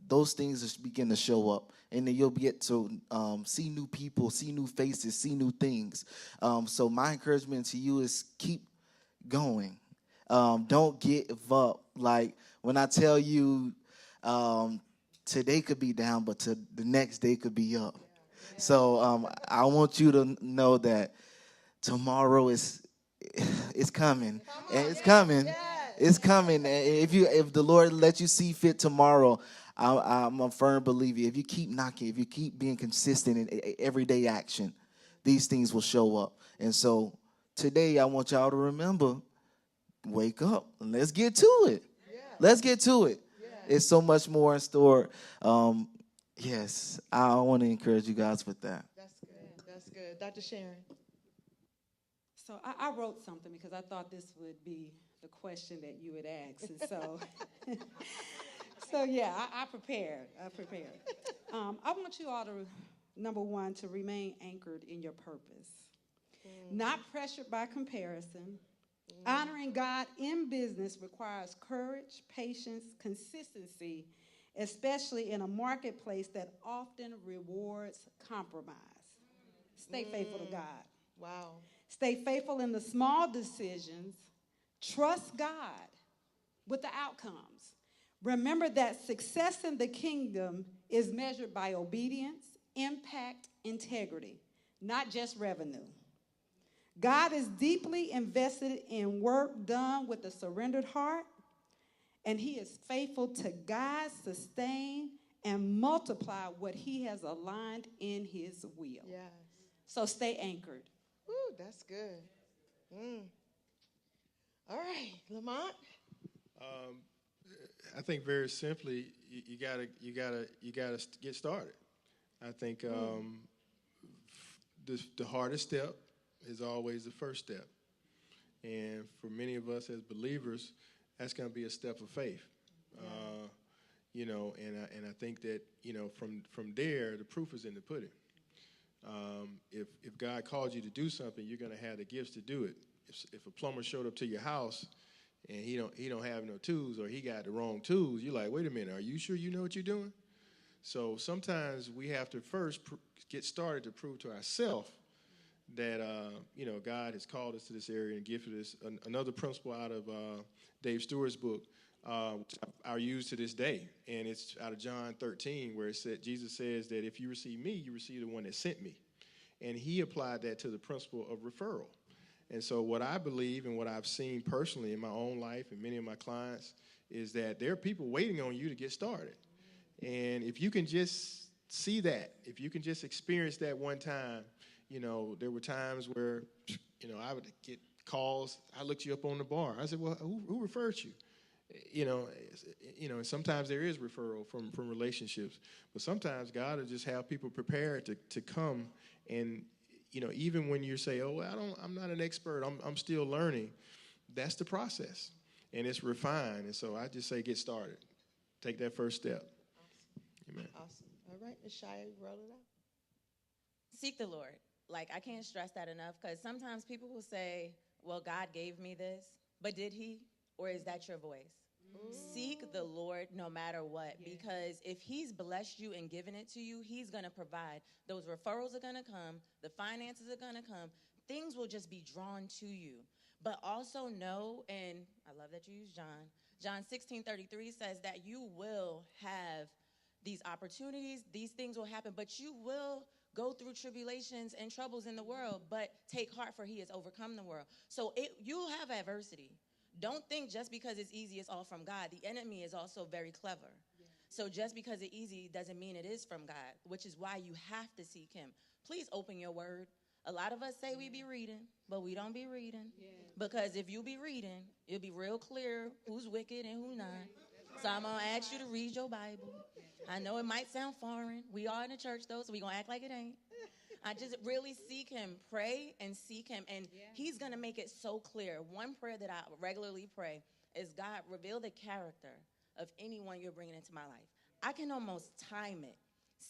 those things just begin to show up, and then you'll get to see new people, see new faces, see new things. So my encouragement to you is keep going. Don't give up. Like when I tell you, today could be down, but the next day could be up. So I want you to know that tomorrow is coming, and it's coming. It's coming. And if the Lord lets you see fit tomorrow, I'm a firm believer. If you keep knocking, if you keep being consistent in everyday action, these things will show up. And so today, I want y'all to remember, wake up and let's get to it. Let's get to it. It's so much more in store. Yes, I want to encourage you guys with that. That's good. That's good. Dr. Sharon. So I wrote something because I thought this would be the question that you would ask. And so, yeah, I prepared. I want you all to, number one, to remain anchored in your purpose. Not pressured by comparison. Honoring God in business requires courage, patience, consistency, especially in a marketplace that often rewards compromise. Stay faithful to God. Wow. Stay faithful in the small decisions. Trust God with the outcomes. Remember that success in the kingdom is measured by obedience, impact, integrity, not just revenue. God is deeply invested in work done with a surrendered heart, and he is faithful to guide, sustain, and multiply what he has aligned in his will. Yes. So stay anchored. Woo, that's good. All right, Lamont. I think very simply, you gotta get started. I think the hardest step is always the first step, and for many of us as believers, that's going to be a step of faith. And I think that from there, the proof is in the pudding. If God called you to do something, you're going to have the gifts to do it. If a plumber showed up to your house and he don't have no tools, or he got the wrong tools, you're like, wait a minute, are you sure you know what you're doing? So sometimes we have to first get started to prove to ourselves that God has called us to this area and gifted us. Another principle out of Dave Stewart's book, which I use to this day, and it's out of John 13, where it said Jesus says that if you receive me, you receive the one that sent me, and he applied that to the principle of referral. And so what I believe and what I've seen personally in my own life and many of my clients is that there are people waiting on you to get started. And if you can just see that, if you can just experience that one time, there were times where, I would get calls. I looked you up on the bar. I said, well, who referred you? And sometimes there is referral from relationships, but sometimes God will just have people prepared to come. And, even when you say, oh, I'm not an expert, I'm still learning, that's the process, and it's refined. And so I just say, get started. Take that first step. Awesome. Amen. Awesome. All right, Ms. Shia, you roll it out. Seek the Lord. I can't stress that enough, because sometimes people will say, well, God gave me this, but did he? Or is that your voice? Seek the Lord no matter what, because if he's blessed you and given it to you, he's going to provide. Those referrals are going to come. The finances are going to come. Things will just be drawn to you. But also know, and I love that you use John. John 16:33 says that you will have these opportunities. These things will happen, but you will go through tribulations and troubles in the world. But take heart, for he has overcome the world. So you'll have adversity. Don't think just because it's easy, it's all from God. The enemy is also very clever. Yeah. So just because it's easy doesn't mean it is from God, which is why you have to seek him. Please open your word. A lot of us say we be reading, but we don't be reading. Yeah. Because if you be reading, it'll be real clear who's wicked and who's not. So I'm going to ask you to read your Bible. I know it might sound foreign. We are in the church, though, so we're going to act like it ain't. I just really seek him, pray and seek him, and he's going to make it so clear. One prayer that I regularly pray is, God, reveal the character of anyone you're bringing into my life. I can almost time it.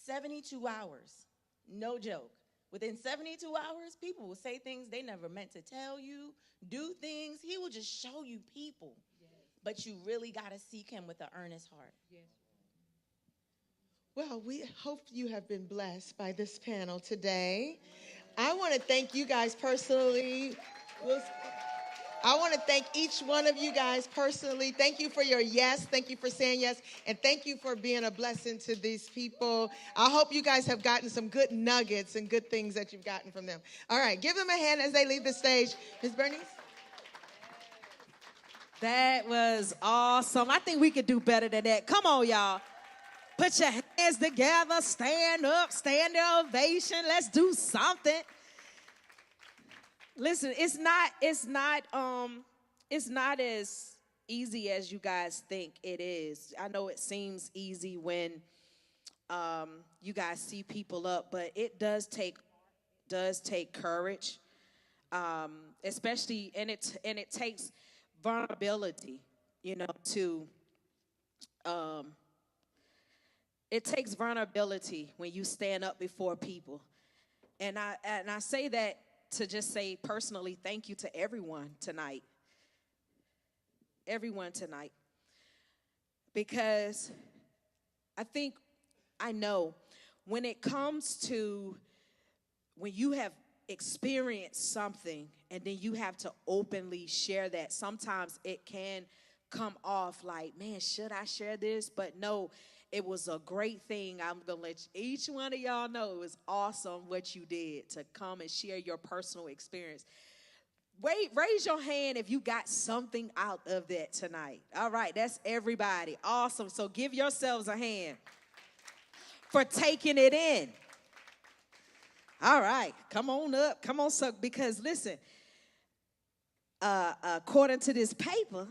72 hours, no joke. Within 72 hours, people will say things they never meant to tell you, do things. He will just show you people. but you really got to seek him with an earnest heart. Well, we hope you have been blessed by this panel today. I want to thank you guys personally. I want to thank each one of you guys personally. Thank you for your yes. Thank you for saying yes. And thank you for being a blessing to these people. I hope you guys have gotten some good nuggets and good things that you've gotten from them. All right, give them a hand as they leave the stage. Ms. Bernice? That was awesome. I think we could do better than that. Come on, y'all. Put your hands together, stand up, stand the ovation. Let's do something. Listen, it's not as easy as you guys think it is. I know it seems easy when you guys see people up, but it does take courage, especially and it takes vulnerability, to it takes vulnerability when you stand up before people. And I say that to just say personally thank you to everyone tonight. Everyone tonight. Because I know when it comes to when you have experienced something and then you have to openly share that, sometimes it can come off like, man, should I share this? But no, it was a great thing. I'm going to let each one of y'all know it was awesome what you did to come and share your personal experience. Raise your hand if you got something out of that tonight. All right, that's everybody. Awesome. So give yourselves a hand for taking it in. All right, come on up. Come on, so because listen, according to this paper,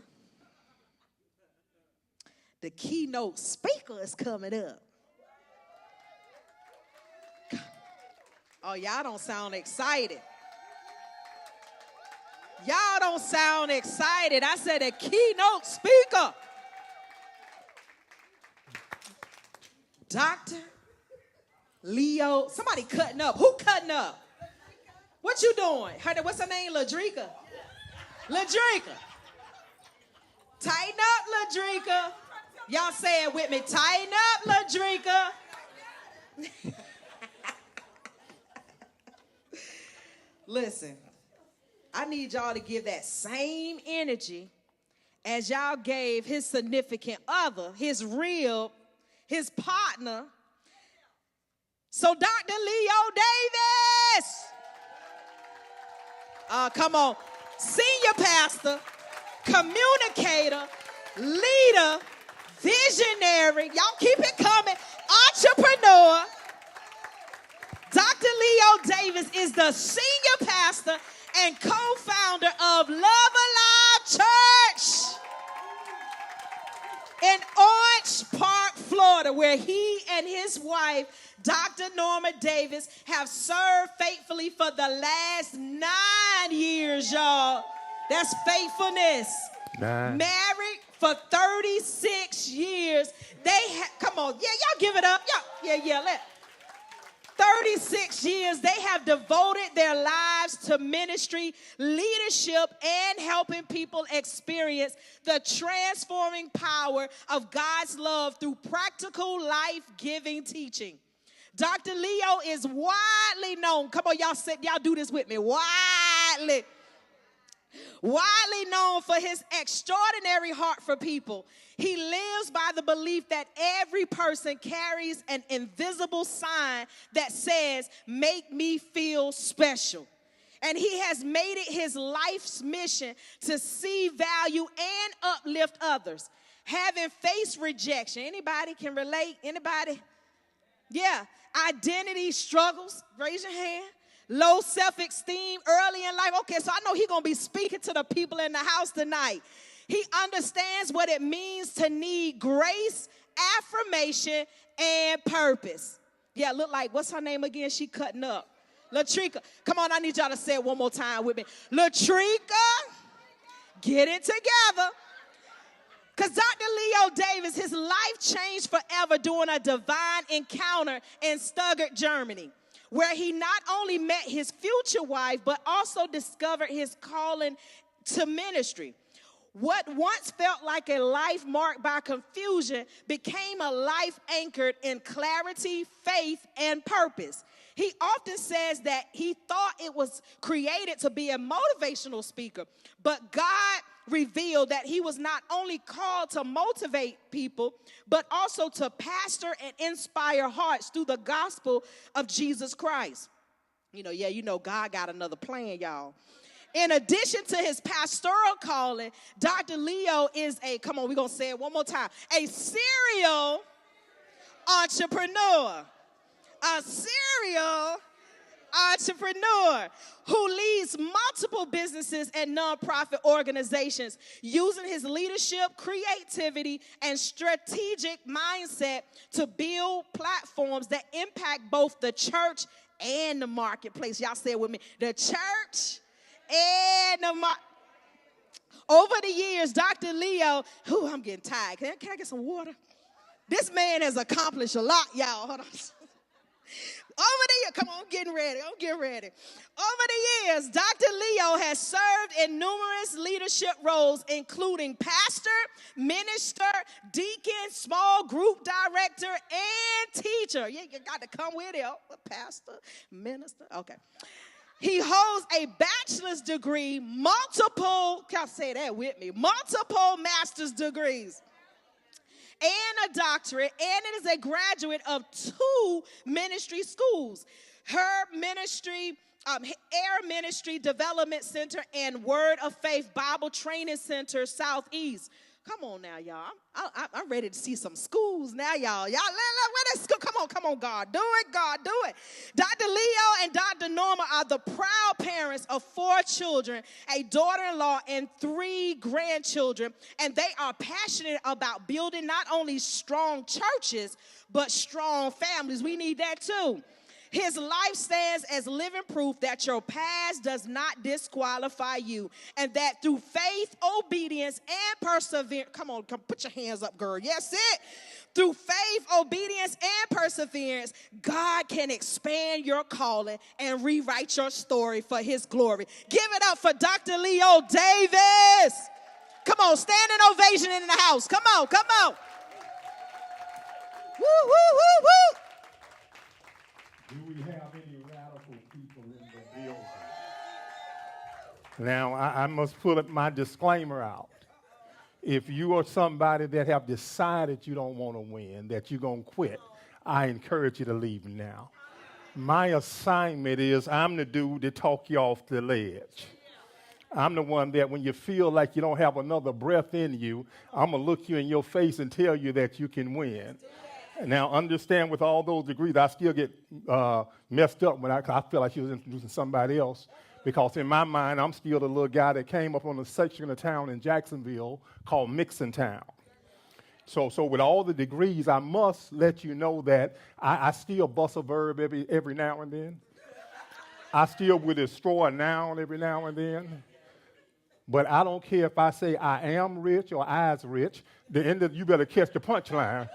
the keynote speaker is coming up. Oh, y'all don't sound excited. Y'all don't sound excited. I said a keynote speaker. Dr. Leo. Somebody cutting up. Who cutting up? What you doing? What's her name? Ladrika. Ladrika. Tighten up, Ladrika. Y'all say it with me. Tighten up, Ladrika. Listen, I need y'all to give that same energy as y'all gave his significant other, his partner. So Dr. Leo Davis. Come on. Senior pastor, communicator, leader, visionary, y'all keep it coming, entrepreneur. Dr. Leo Davis is the senior pastor and co-founder of Love Alive Church in Orange Park, Florida, where he and his wife, Dr. Norma Davis, have served faithfully for the last 9 years, y'all. That's faithfulness. Married for 36 years. Come on. Yeah, y'all give it up. Yeah. 36 years, they have devoted their lives to ministry, leadership, and helping people experience the transforming power of God's love through practical, life-giving teaching. Dr. Leo is widely known. Come on, y'all do this with me. Widely known for his extraordinary heart for people. He lives by the belief that every person carries an invisible sign that says, make me feel special. And he has made it his life's mission to see value and uplift others. Having faced rejection. Anybody can relate? Anybody? Yeah. Identity struggles. Raise your hand. Low self-esteem early in life. Okay, so I know he's going to be speaking to the people in the house tonight. He understands what it means to need grace, affirmation, and purpose. Yeah, look like, what's her name again? She cutting up. Latrika. Come on, I need y'all to say it one more time with me. Latrika, get it together. Because Dr. Leo Davis, his life changed forever during a divine encounter in Stuttgart, Germany, where he not only met his future wife, but also discovered his calling to ministry. What once felt like a life marked by confusion became a life anchored in clarity, faith, and purpose. He often says that he thought it was created to be a motivational speaker, but God revealed that he was not only called to motivate people, but also to pastor and inspire hearts through the gospel of Jesus Christ. God got another plan, y'all. In addition to his pastoral calling, Dr. Leo is come on, we're going to say it one more time, a serial entrepreneur. A serial entrepreneur who leads multiple businesses and nonprofit organizations, using his leadership, creativity, and strategic mindset to build platforms that impact both the church and the marketplace. Y'all say it with me. The church and the Over the years, Dr. Leo, I'm getting tired. Can I get some water? This man has accomplished a lot, y'all. Hold on. Over the years, come on, I'm getting ready. Over the years, Dr. Leo has served in numerous leadership roles, including pastor, minister, deacon, small group director, and teacher. Yeah, you got to come with it. Pastor, minister. Okay. He holds a bachelor's degree, multiple master's degrees, and a doctorate, and it is a graduate of 2 ministry schools. Her ministry, Air Ministry Development Center and Word of Faith Bible Training Center Southeast. Come on now, y'all. I'm ready to see some schools now, y'all. Come on, God. Do it. Dr. Leo and Dr. Norma are the proud parents of 4 children, a daughter-in-law, and 3 grandchildren. And they are passionate about building not only strong churches, but strong families. We need that too. His life stands as living proof that your past does not disqualify you, and that through faith, obedience, and perseverance, come put your hands up, girl. Yes, it. Through faith, obedience, and perseverance, God can expand your calling and rewrite your story for his glory. Give it up for Dr. Leo Davis. Come on, standing ovation in the house. Come on. Woo, woo, woo, woo. Do we have any radical people in the building? Now, I must put my disclaimer out. If you are somebody that have decided you don't want to win, that you're going to quit, I encourage you to leave now. My assignment is I'm the dude that talk you off the ledge. I'm the one that when you feel like you don't have another breath in you, I'm going to look you in your face and tell you that you can win. Now, understand with all those degrees, I still get messed up when I feel like she was introducing somebody else, because in my mind, I'm still the little guy that came up on a section of town in Jacksonville called Mixon Town. So with all the degrees, I must let you know that I still bust a verb every now and then. I still will destroy a noun every now and then. But I don't care if I say I am rich or I's rich. The end of you better catch the punchline.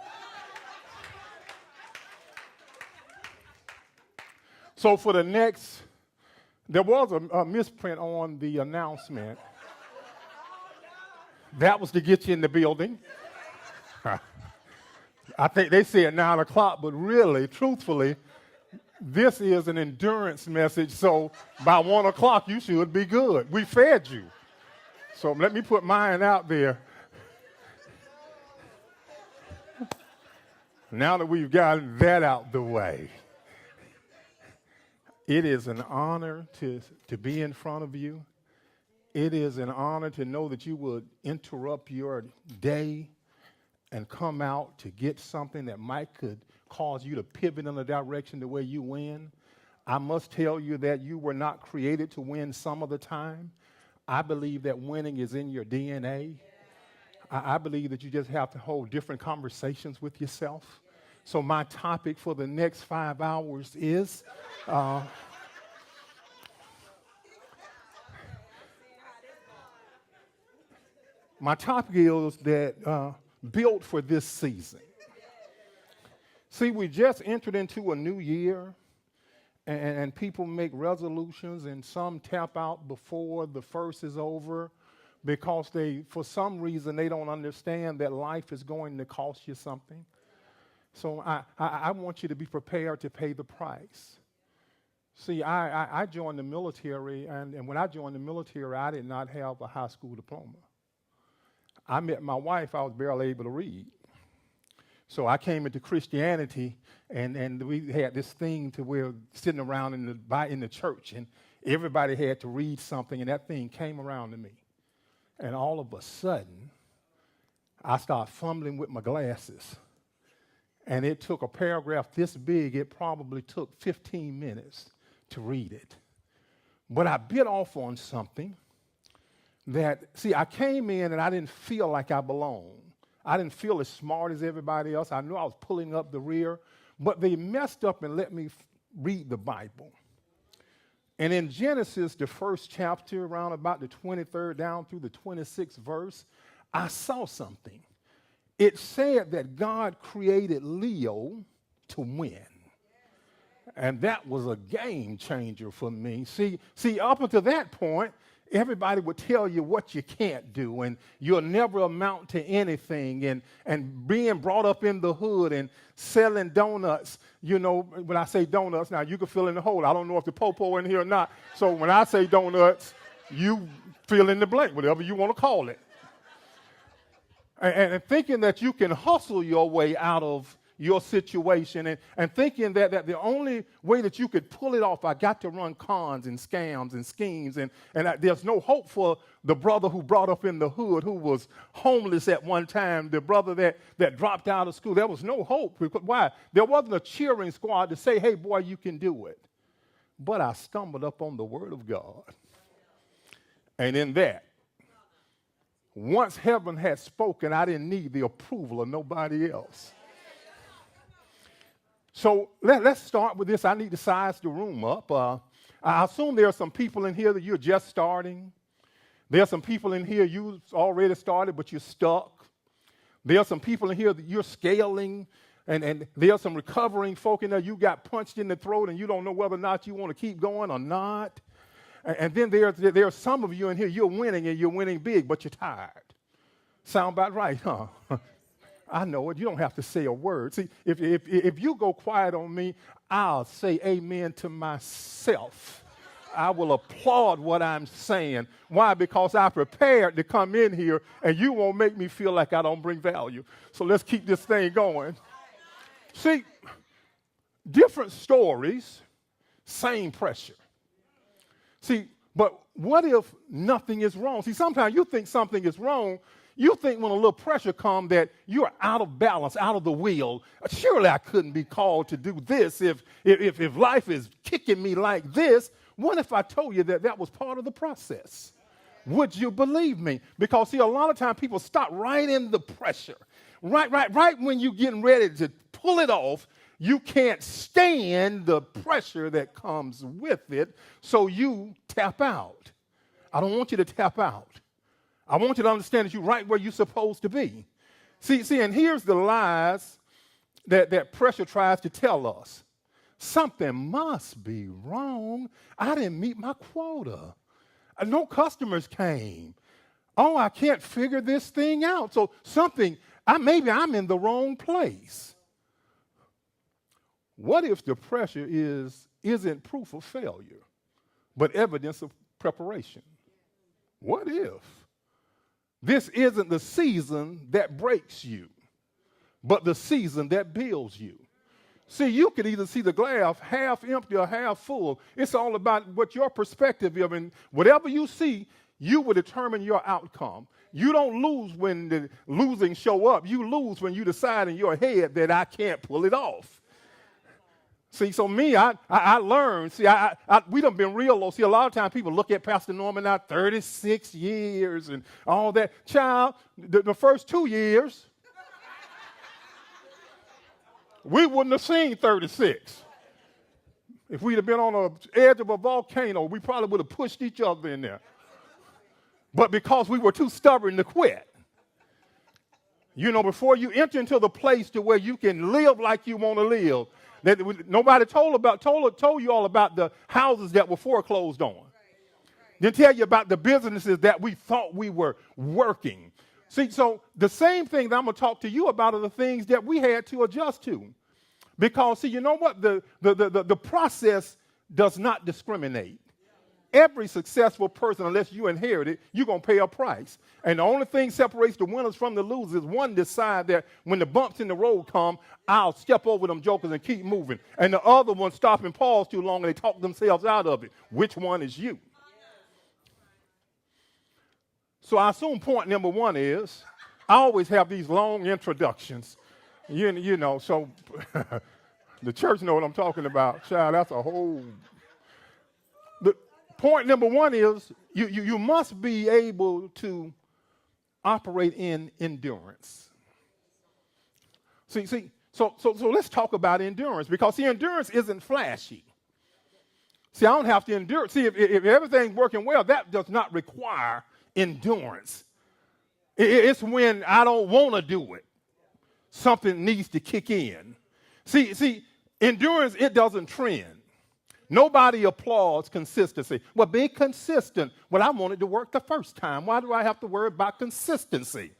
So for the next, there was a misprint on the announcement. That was to get you in the building. I think they said 9 o'clock, but really, truthfully, this is an endurance message, so by 1 o'clock you should be good. We fed you. So let me put mine out there. Now that we've gotten that out the way, it is an honor to be in front of you. It is an honor to know that you would interrupt your day and come out to get something that could cause you to pivot in a direction the way you win. I must tell you that you were not created to win some of the time. I believe that winning is in your DNA. I believe that you just have to hold different conversations with yourself. So my topic for the next 5 hours is my topic is that built for this season. See, we just entered into a new year, and people make resolutions, and some tap out before the first is over. because for some reason, they don't understand that life is going to cost you something. So I want you to be prepared to pay the price. See, I joined the military, and when I joined the military, I did not have a high school diploma. I met my wife, I was barely able to read. So I came into Christianity, and we had this thing to where sitting around in the church, and everybody had to read something, and that thing came around to me. And all of a sudden, I started fumbling with my glasses. And it took a paragraph this big, it probably took 15 minutes to read it. But I bit off on something that, see, I came in and I didn't feel like I belonged. I didn't feel as smart as everybody else. I knew I was pulling up the rear, but they messed up and let me read the Bible. And in Genesis, the first chapter, around about the 23rd down through the 26th verse, I saw something. It said that God created Leo to win. And that was a game changer for me. See, up until that point, everybody would tell you what you can't do, and you'll never amount to anything, and being brought up in the hood and selling donuts. You know, when I say donuts, now you can fill in the hole. I don't know if the popo in here or not. So when I say donuts, you fill in the blank, whatever you want to call it. And thinking that you can hustle your way out of your situation, and thinking that the only way that you could pull it off, I got to run cons and scams and schemes, and there's no hope for the brother who brought up in the hood, who was homeless at one time, the brother that dropped out of school. There was no hope. Why? There wasn't a cheering squad to say, hey, boy, you can do it. But I stumbled up on the Word of God. And in that, once heaven had spoken, I didn't need the approval of nobody else. So let's start with this. I need to size the room up. I assume there are some people in here that you're just starting. There are some people in here you've already started, but you're stuck. There are some people in here that you're scaling, and there are some recovering folk in there. You got punched in the throat, and you don't know whether or not you want to keep going or not. And then there are some of you in here, you're winning, and you're winning big, but you're tired. Sound about right, huh? I know it. You don't have to say a word. See, if you go quiet on me, I'll say amen to myself. I will applaud what I'm saying. Why? Because I prepared to come in here, and you won't make me feel like I don't bring value. So let's keep this thing going. See, different stories, same pressure. See, but what if nothing is wrong? See, sometimes you think something is wrong. You think when a little pressure comes that you're out of balance, out of the wheel. Surely I couldn't be called to do this if life is kicking me like this. What if I told you that was part of the process? Would you believe me? Because, see, a lot of times people stop right in the pressure. Right when you're getting ready to pull it off, you can't stand the pressure that comes with it, so you tap out. I don't want you to tap out. I want you to understand that you're right where you're supposed to be. See, and here's the lies that pressure tries to tell us. Something must be wrong. I didn't meet my quota. No customers came. Oh, I can't figure this thing out. So maybe I'm in the wrong place. What if the pressure isn't proof of failure, but evidence of preparation? What if this isn't the season that breaks you, but the season that builds you? See, you could either see the glass half empty or half full. It's all about what your perspective is, and whatever you see, you will determine your outcome. You don't lose when the losing show up. You lose when you decide in your head that I can't pull it off. See, so me, I learned. See, we done been real low. See, a lot of times people look at Pastor Norman now, 36 years and all that. Child, the first 2 years, we wouldn't have seen 36. If we'd have been on the edge of a volcano, we probably would have pushed each other in there. But because we were too stubborn to quit. You know, before you enter into the place to where you can live like you want to live, nobody told you all about the houses that were foreclosed on. Then tell you about the businesses that we thought we were working. See, so the same thing that I'm going to talk to you about are the things that we had to adjust to. Because, see, you know what? The process does not discriminate. Every successful person, unless you inherit it, you're going to pay a price. And the only thing separates the winners from the losers is one decide that when the bumps in the road come, I'll step over them jokers and keep moving. And the other one stop and pause too long and they talk themselves out of it. Which one is you? So I assume point number one is, I always have these long introductions. You know, so the church know what I'm talking about. Child, that's a whole... Point number one is you must be able to operate in endurance. So let's talk about endurance, because see, endurance isn't flashy. See, I don't have to endure. See, if everything's working well, that does not require endurance. It's when I don't want to do it. Something needs to kick in. See, endurance, it doesn't trend. Nobody applauds consistency. Well, be consistent. Well, I wanted to work the first time. Why do I have to worry about consistency?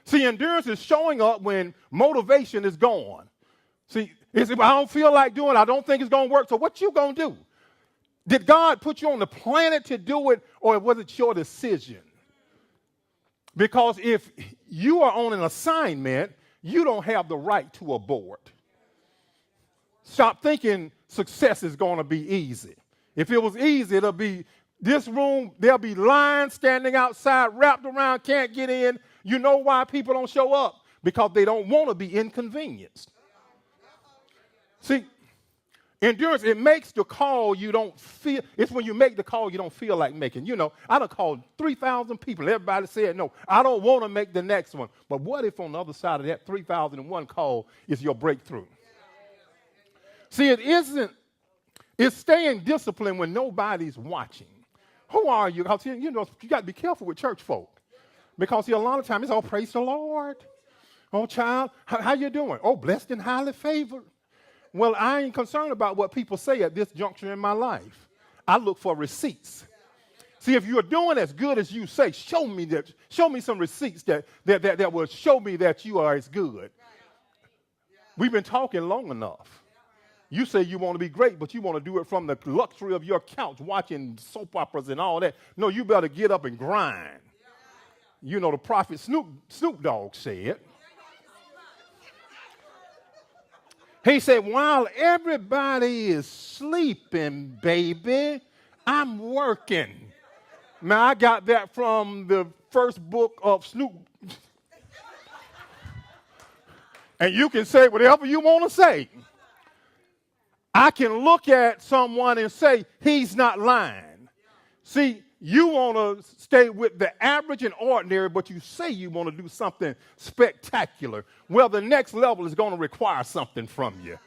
See, endurance is showing up when motivation is gone. See, I don't feel like doing it. I don't think it's going to work. So what you going to do? Did God put you on the planet to do it, or was it your decision? Because if you are on an assignment, you don't have the right to abort. Stop thinking success is going to be easy. If it was easy, it'll be this room, there'll be lines standing outside, wrapped around, can't get in. You know why people don't show up? Because they don't want to be inconvenienced. See, endurance, it makes the call you don't feel. It's when you make the call you don't feel like making. You know, I done called 3,000 people. Everybody said, no, I don't want to make the next one. But what if on the other side of that 3,001 call is your breakthrough? See, it's staying disciplined when nobody's watching. Who are you? Because, you know, you got to be careful with church folk. Because, see, a lot of times it's all praise the Lord. Oh, child, how you doing? Oh, blessed and highly favored. Well, I ain't concerned about what people say at this juncture in my life. I look for receipts. See, if you're doing as good as you say, show me some receipts that will show me that you are as good. We've been talking long enough. You say you want to be great, but you want to do it from the luxury of your couch, watching soap operas and all that. No, you better get up and grind. You know, the prophet Snoop Dogg said. He said, while everybody is sleeping, baby, I'm working. Now, I got that from the first book of Snoop. And you can say whatever you want to say. I can look at someone and say, he's not lying. See, you want to stay with the average and ordinary, but you say you want to do something spectacular. Well, the next level is going to require something from you.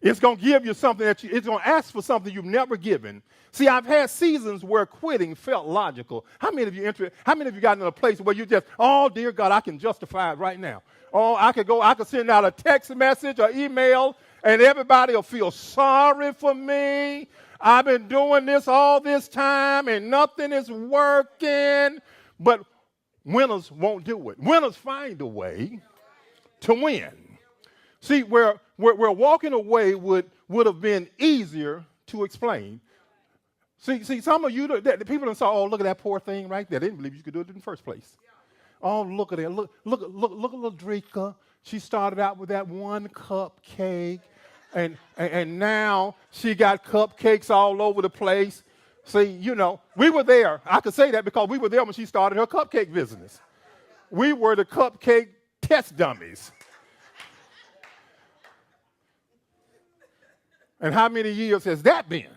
It's going to give you something it's going to ask for something you've never given. See, I've had seasons where quitting felt logical. How many of you got in a place where you just, oh, dear God, I can justify it right now. Oh, I could send out a text message or email, and everybody will feel sorry for me. I've been doing this all this time, and nothing is working. But winners won't do it. Winners find a way to win. See, where walking away would have been easier to explain. See, some of you, the people that saw, oh, look at that poor thing right there. They didn't believe you could do it in the first place. Oh, look at that. Look at little Drika. She started out with that one cupcake. And now she got cupcakes all over the place. See, you know, we were there. I could say that because we were there when she started her cupcake business. We were the cupcake test dummies. And how many years has that been?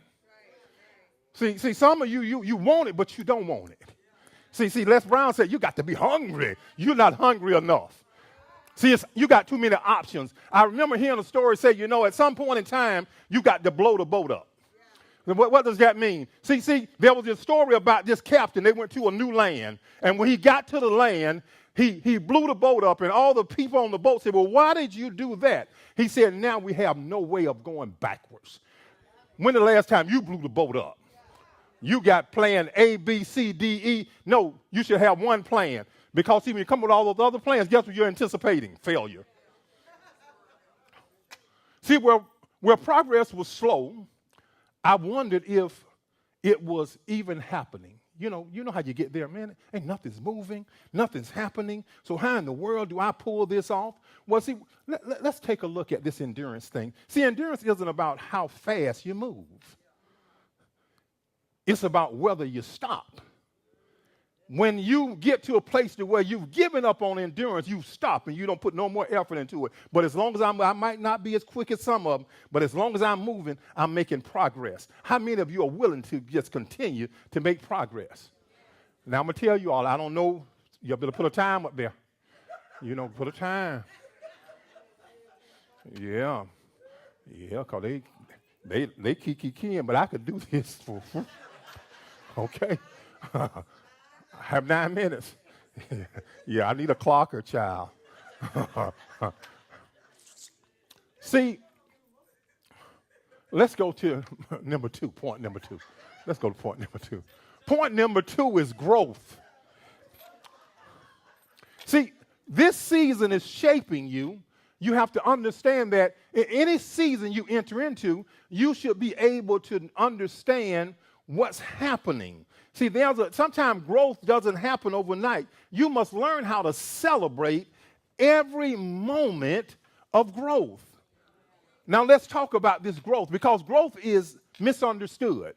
See, some of you want it, but you don't want it. See, Les Brown said you got to be hungry. You're not hungry enough. See, you got too many options. I remember hearing a story say, you know, at some point in time, you got to blow the boat up. What does that mean? See, there was this story about this captain. They went to a new land, and when he got to the land, he blew the boat up, and all the people on the boat said, well, why did you do that? He said, now we have no way of going backwards. When the last time you blew the boat up? You got plan A, B, C, D, E. No, you should have one plan. Because see, when you come with all those other plans, guess what you're anticipating? Failure. See, where progress was slow, I wondered if it was even happening. You know how you get there, man. Ain't nothing's moving, nothing's happening. So how in the world do I pull this off? Well, see, let's take a look at this endurance thing. See, endurance isn't about how fast you move. It's about whether you stop. When you get to a place to where you've given up on endurance, you stop and you don't put no more effort into it. But as long as I might not be as quick as some of them, but as long as I'm moving, I'm making progress. How many of you are willing to just continue to make progress? Now, I'm going to tell you all, I don't know, you better put a time up there. Put a time. Yeah, because they key, but I could do this for, okay. I have 9 minutes. Yeah, I need a clocker, child. See, let's go to number 2, point number 2. Let's go to point number 2. Point number 2 is growth. See, this season is shaping you. You have to understand that in any season you enter into, you should be able to understand what's happening. See, sometimes growth doesn't happen overnight. You must learn how to celebrate every moment of growth. Now, let's talk about this growth because growth is misunderstood.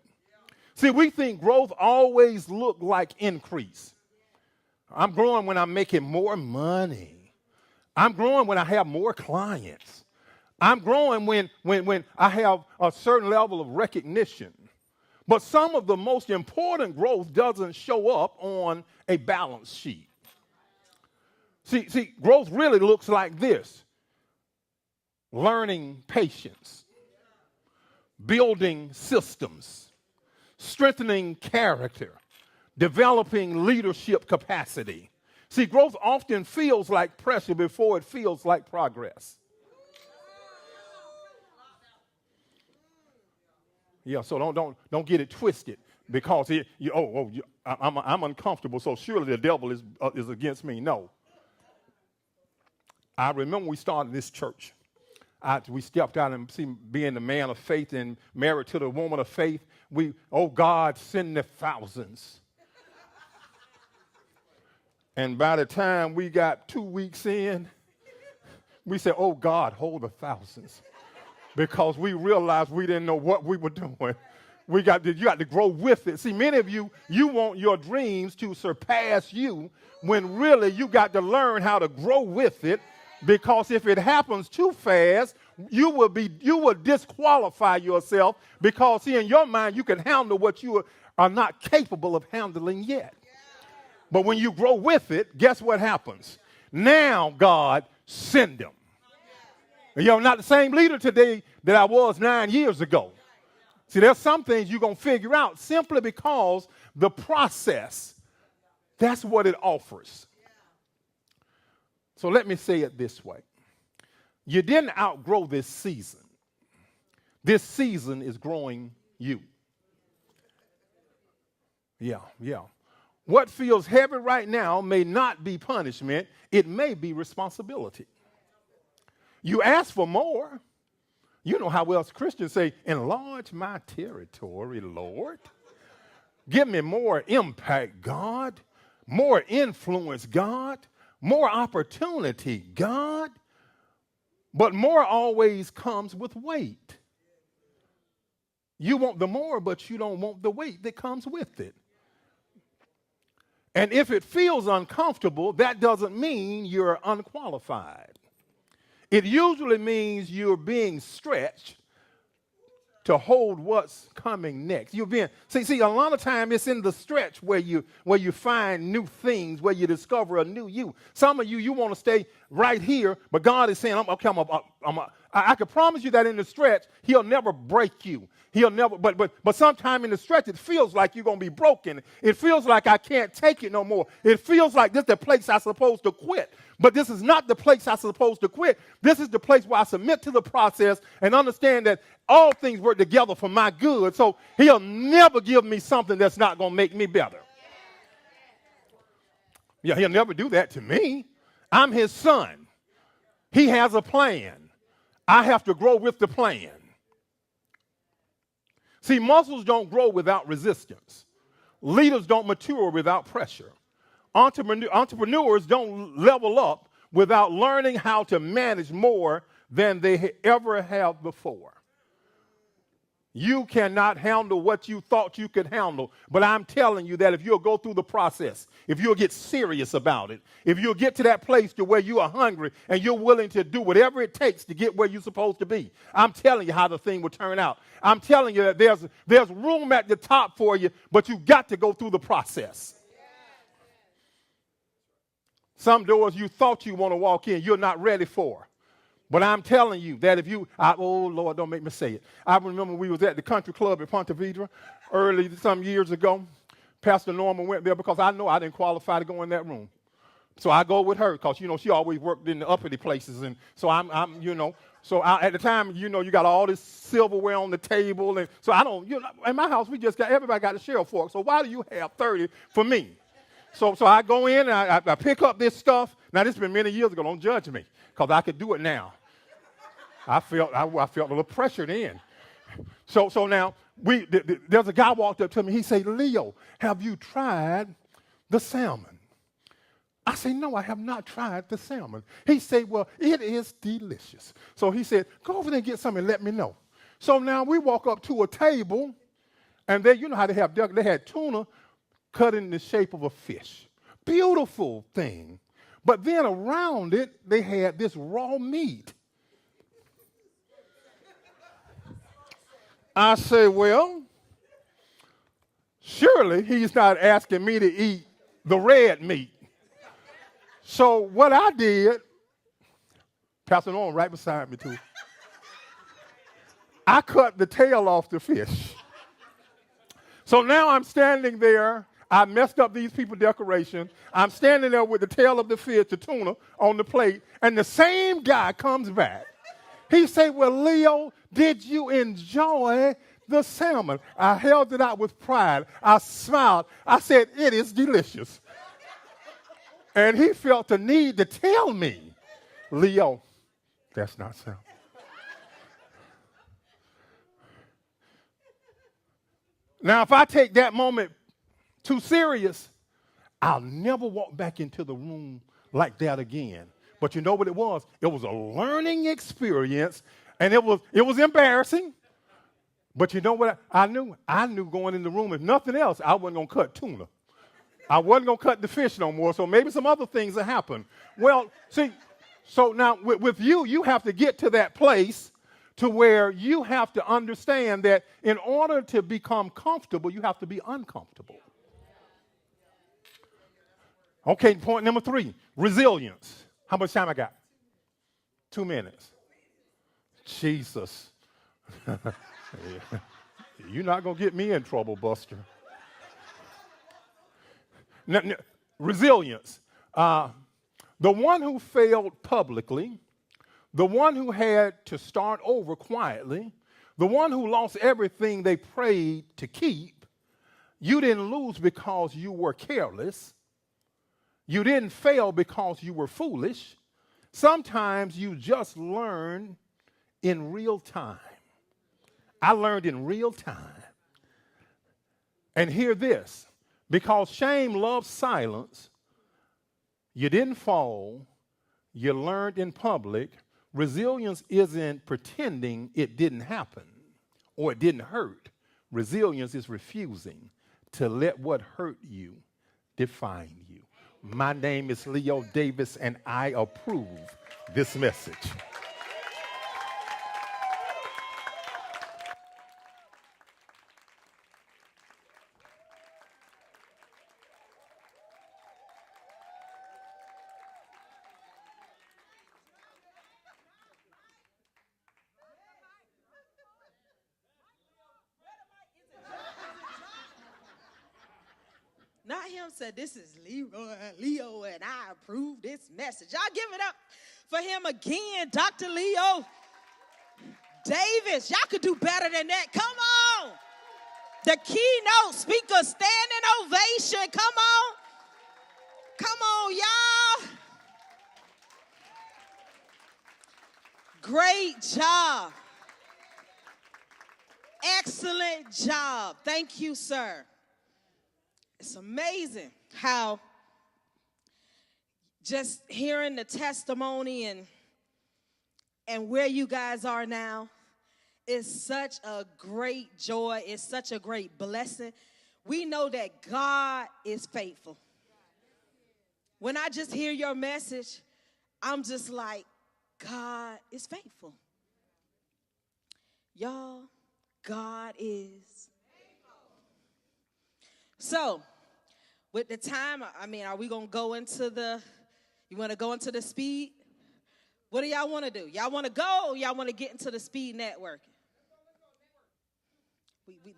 See, we think growth always looks like increase. I'm growing when I'm making more money. I'm growing when I have more clients. I'm growing when I have a certain level of recognition. But some of the most important growth doesn't show up on a balance sheet. See, growth really looks like this: learning patience, building systems, strengthening character, developing leadership capacity. See, growth often feels like pressure before it feels like progress. Yeah, so don't get it twisted because I'm uncomfortable, so surely the devil is against me. No. I remember we started this church. We stepped out and being the man of faith and married to the woman of faith. God, send the thousands. And by the time we got 2 weeks in, we said, oh, God, hold the thousands. Because we realized we didn't know what we were doing. You got to grow with it. See, many of you want your dreams to surpass you when really you got to learn how to grow with it, because if it happens too fast, you will disqualify yourself because, see, in your mind, you can handle what you are not capable of handling yet. But when you grow with it, guess what happens? Now, God, send them. I'm not the same leader today that I was 9 years ago. See, there's some things you're going to figure out simply because the process, that's what it offers. So let me say it this way. You didn't outgrow this season. This season is growing you. Yeah. What feels heavy right now may not be punishment. It may be responsibility. You ask for more. You know how else Christians say, enlarge my territory, Lord. Give me more impact, God. More influence, God. More opportunity, God. But more always comes with weight. You want the more, but you don't want the weight that comes with it. And if it feels uncomfortable, that doesn't mean you're unqualified. It usually means you're being stretched to hold what's coming next. See, a lot of time it's in the stretch where you find new things, where you discover a new you. Some of you want to stay right here, but God is saying, I can promise you that in the stretch, he'll never break you. He'll never, but sometime in the stretch, it feels like you're going to be broken. It feels like I can't take it no more. It feels like this is the place I'm supposed to quit. But this is not the place I'm supposed to quit. This is the place where I submit to the process and understand that all things work together for my good. So he'll never give me something that's not going to make me better. Yeah, he'll never do that to me. I'm his son. He has a plan. I have to grow with the plan. See, muscles don't grow without resistance. Leaders don't mature without pressure. Entrepreneurs don't level up without learning how to manage more than they ever have before. You cannot handle what you thought you could handle, but I'm telling you that if you'll go through the process, if you'll get serious about it, if you'll get to that place to where you are hungry and you're willing to do whatever it takes to get where you're supposed to be, I'm telling you how the thing will turn out. I'm telling you that there's room at the top for you, but you've got to go through the process. Some doors you thought you want to walk in, you're not ready for. But I'm telling you that oh, Lord, don't make me say it. I remember we was at the country club at Ponte Vedra early some years ago. Pastor Norma went there because I know I didn't qualify to go in that room. So I go with her because, she always worked in the uppity places. And so at the time, you got all this silverware on the table. And so I don't, in my house, everybody got a shell fork. So why do you have 30 for me? So I go in and I pick up this stuff. Now, this has been many years ago. Don't judge me because I could do it now. I felt a little pressured in. So now there's a guy walked up to me. He said, "Leo, have you tried the salmon?" I said, "No, I have not tried the salmon." He said, "Well, it is delicious." So he said, "Go over there and get some and let me know." So now we walk up to a table, and they, how they have they had tuna cut in the shape of a fish. Beautiful thing. But then around it, they had this raw meat. I say, well, surely he's not asking me to eat the red meat. So what I did, Pastor Norman right beside me too, I cut the tail off the fish. So now I'm standing there. I messed up these people's decoration. I'm standing there with the tail of the fish, the tuna, on the plate, and the same guy comes back. He said, "Well, Leo, did you enjoy the salmon?" I held it out with pride. I smiled. I said, "It is delicious." And he felt the need to tell me, "Leo, that's not salmon." Now, if I take that moment too serious, I'll never walk back into the room like that again. But you know what it was? It was a learning experience, and it was embarrassing. But you know what I knew? I knew going in the room, if nothing else, I wasn't going to cut tuna. I wasn't going to cut the fish no more, so maybe some other things will happen. Well, see, so now with you have to get to that place to where you have to understand that in order to become comfortable, you have to be uncomfortable. Okay, point number 3, resilience. How much time I got? 2 minutes. Jesus. You're not going to get me in trouble, Buster. Now, resilience. The one who failed publicly, the one who had to start over quietly, the one who lost everything they prayed to keep, you didn't lose because you were careless. You didn't fail because you were foolish. Sometimes you just learn in real time. I learned in real time. And hear this, because shame loves silence, you didn't fall, you learned in public. Resilience isn't pretending it didn't happen or it didn't hurt. Resilience is refusing to let what hurt you define you. My name is Leo Davis, and I approve this message. him, said, this is Leo, and I approve this message. Y'all give it up for him again, Dr. Leo Davis. Y'all could do better than that. Come on. The keynote speaker, standing ovation. Come on. Come on, y'all. Great job. Excellent job. Thank you, sir. It's amazing how just hearing the testimony and where you guys are now is such a great joy. It's such a great blessing. We know that God is faithful. When I just hear your message, I'm just like, God is faithful. Y'all, God is. So, with the time, are we going to go into you want to go into the speed? What do y'all want to do? Y'all want to go or y'all want to get into the speed networking?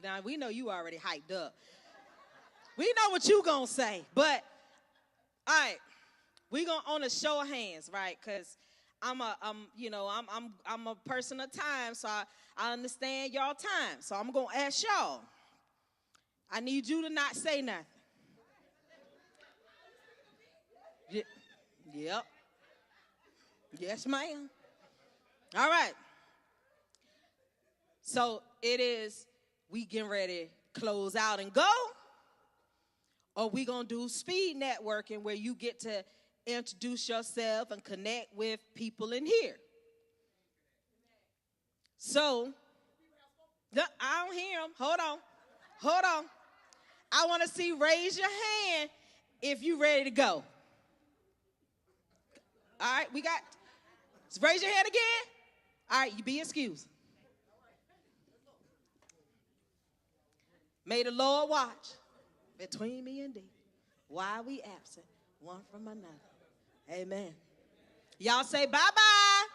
Now, we know you already hyped up. We know what you going to say, but, all right, we going to on a show of hands, right? Because I'm a person of time, so I understand y'all time. So I'm going to ask y'all. I need you to not say nothing. Yep. Yes, ma'am. All right. So it is, we getting ready to close out and go, or we going to do speed networking where you get to introduce yourself and connect with people in here. So, I don't hear them. Hold on. I want to see, raise your hand if you ready to go. All right, raise your hand again. All right, you be excused. May the Lord watch between me and thee while we absent one from another. Amen. Y'all say bye-bye.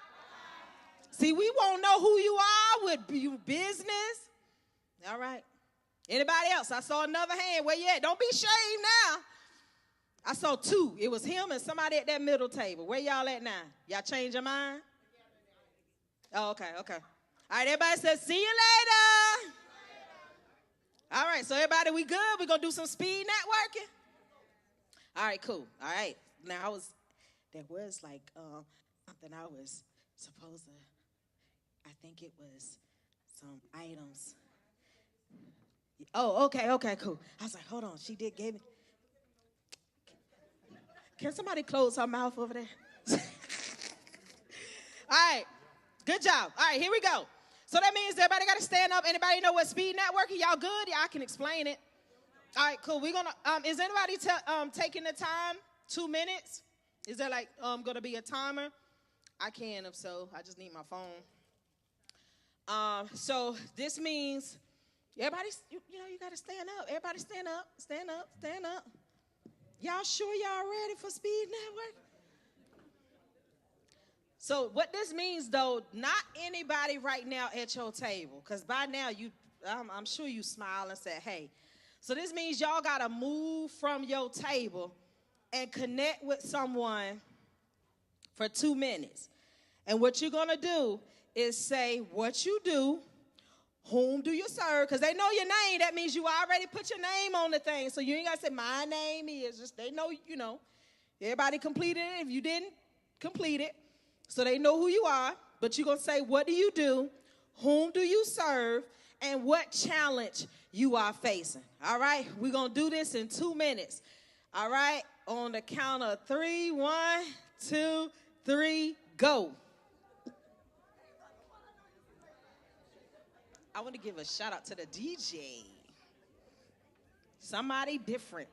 See, we won't know who you are with your business. All right. Anybody else? I saw another hand. Where you at? Don't be ashamed now. I saw two. It was him and somebody at that middle table. Where y'all at now? Y'all change your mind? Oh, okay. All right, everybody says, see you later. All right, so everybody, we good? We going to do some speed networking? All right, cool. All right. Now, there was like something I was supposed to, I think it was some items. Oh, okay, cool. I was like, hold on, she gave me. Can somebody close her mouth over there? All right, good job. All right, here we go. So that means everybody got to stand up. Anybody know what speed networking? Y'all good? Yeah, I can explain it. All right, cool. We're gonna. Is anybody taking the time? 2 minutes? Is there like gonna be a timer? I can, if so. I just need my phone. So this means everybody. You got to stand up. Everybody stand up. Stand up. Stand up. Y'all sure y'all ready for speed network? So what this means, though, not anybody right now at your table, because by now I'm sure you smile and say, hey. So this means y'all got to move from your table and connect with someone for 2 minutes. And what you're going to do is say what you do, whom do you serve, because they know your name. That means you already put your name on the thing. So you ain't got to say, my name is. Just they know, Everybody completed it. If you didn't complete it, so they know who you are. But you're going to say, what do you do, whom do you serve, and what challenge you are facing. All right? We're going to do this in 2 minutes. All right? On the count of 3, 1, 2, 3, go. I want to give a shout out to the DJ. Somebody different.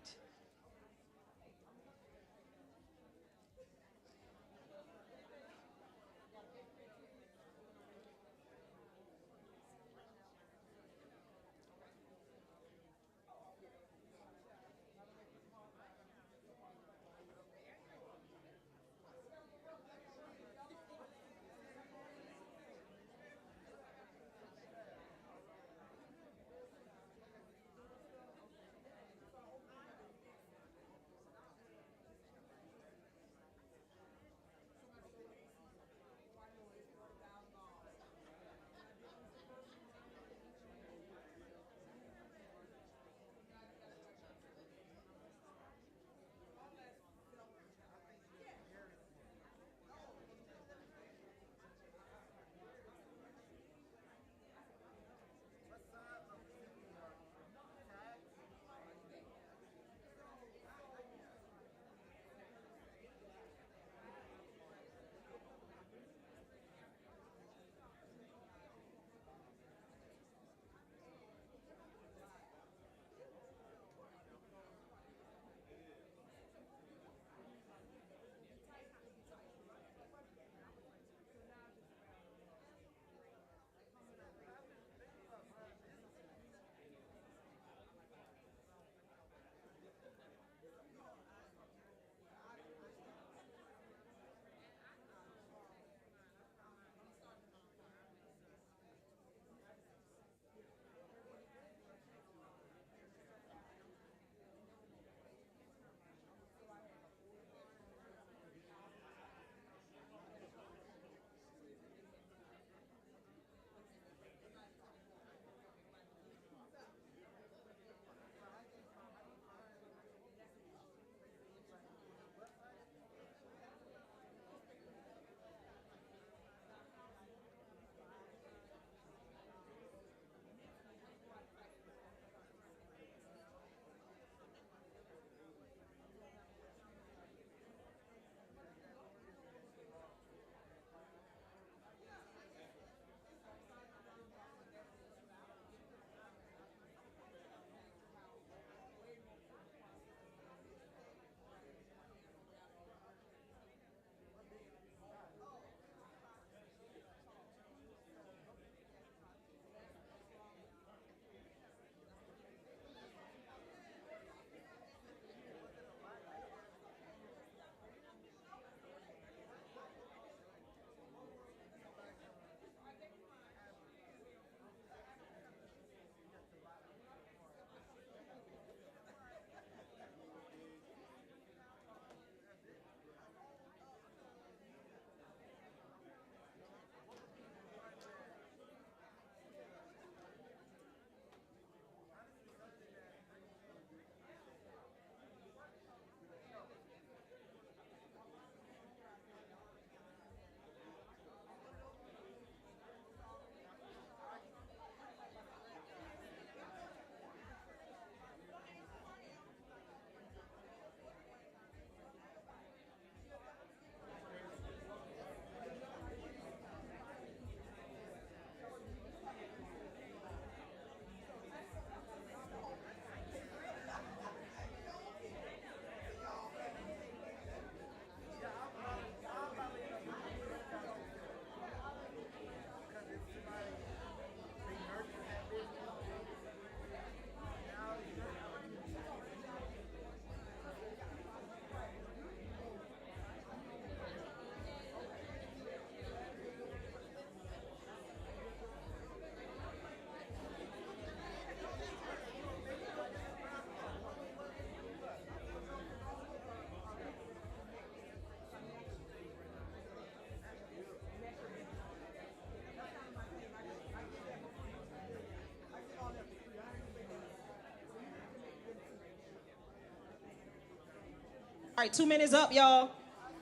All right, 2 minutes up, y'all.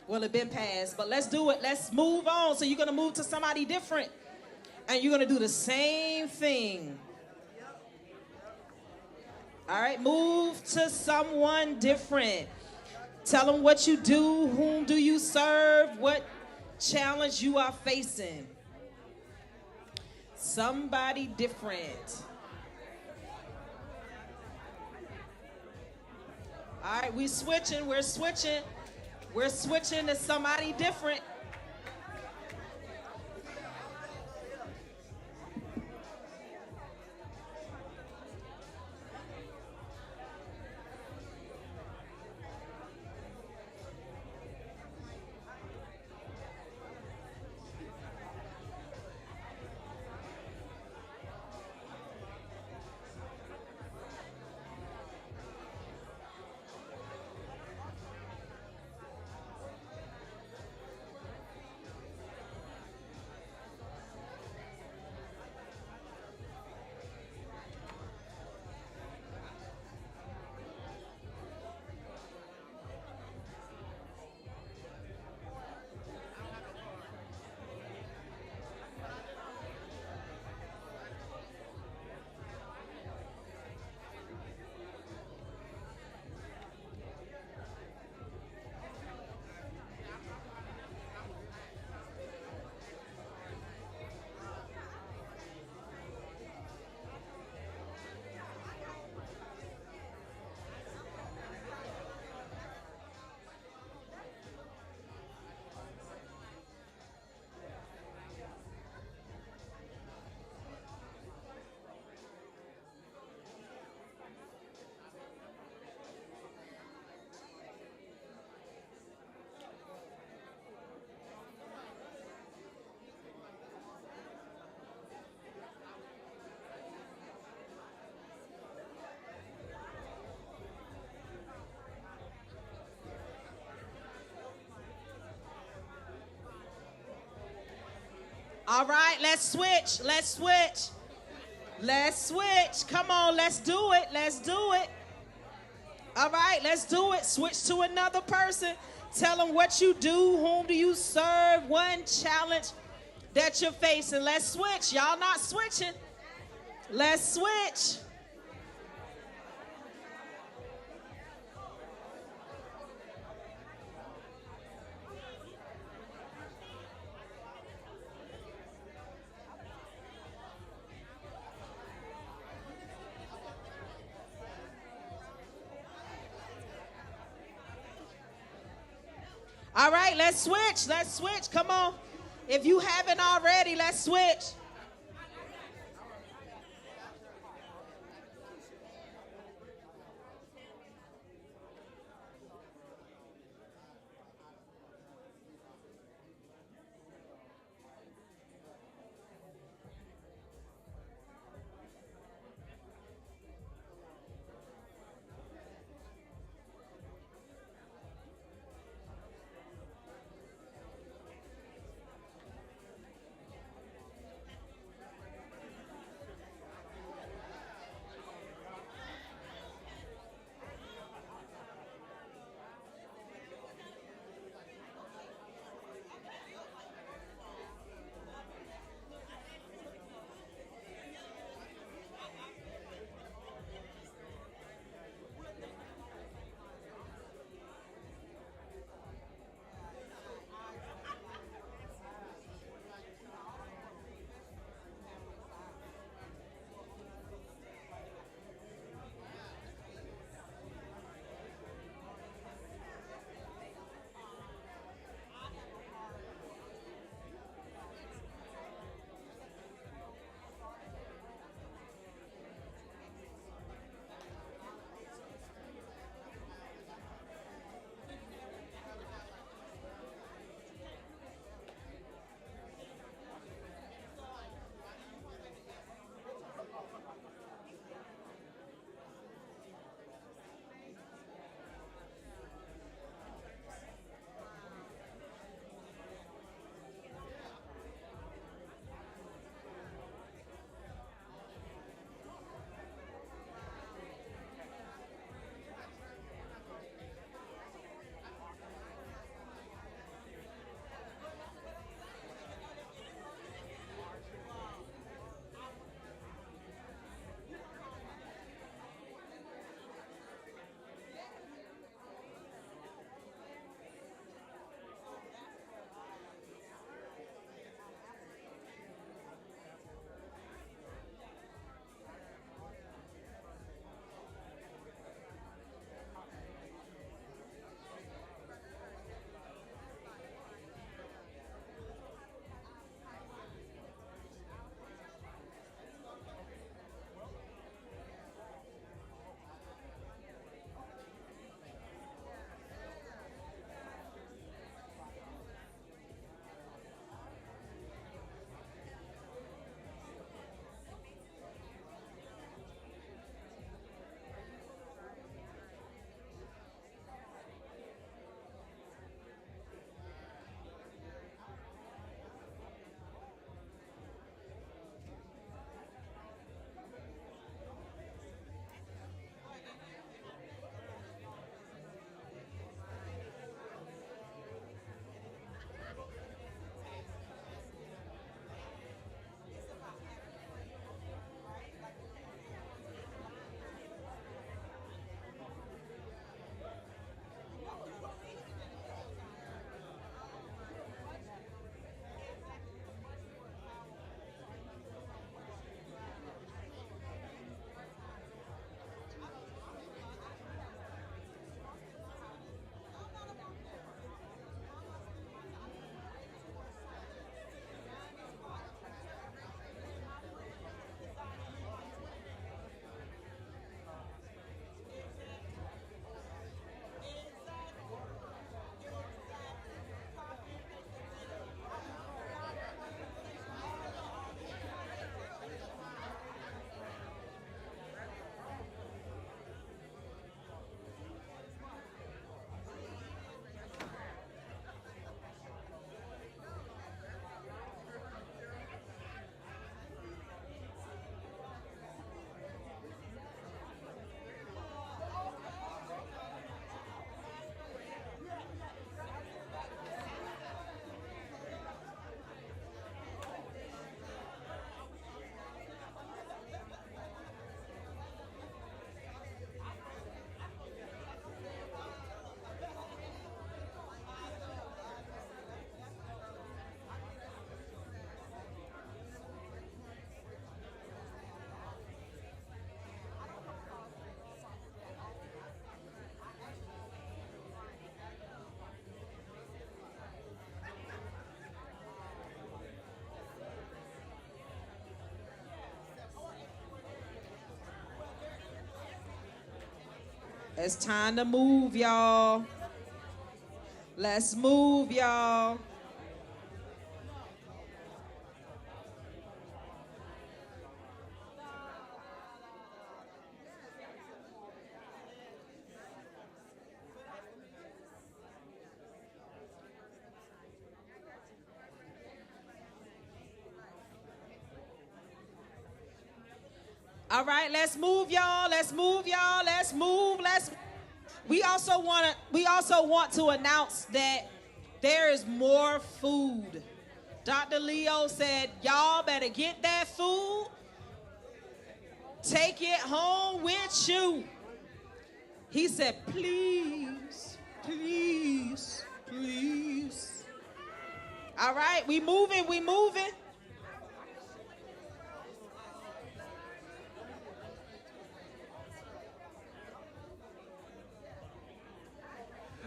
Well, it been passed, but let's do it. Let's move on. So you're going to move to somebody different, and you're going to do the same thing. All right, move to someone different. Tell them what you do, whom do you serve, what challenge you are facing. Somebody different. All right, we're switching to somebody different. All right, let's switch. Come on, let's do it. All right, let's do it. Switch to another person. Tell them what you do, whom do you serve, one challenge that you're facing. Let's switch. Y'all not switching. Let's switch. All right, let's switch. Come on. If you haven't already, let's switch. It's time to move, y'all. Let's move, y'all. All right, let's move, y'all. Let's move, y'all. Let's move. We also want to announce that there is more food. Dr. Leo said, y'all better get that food. Take it home with you. He said, please, please, please. All right, we moving.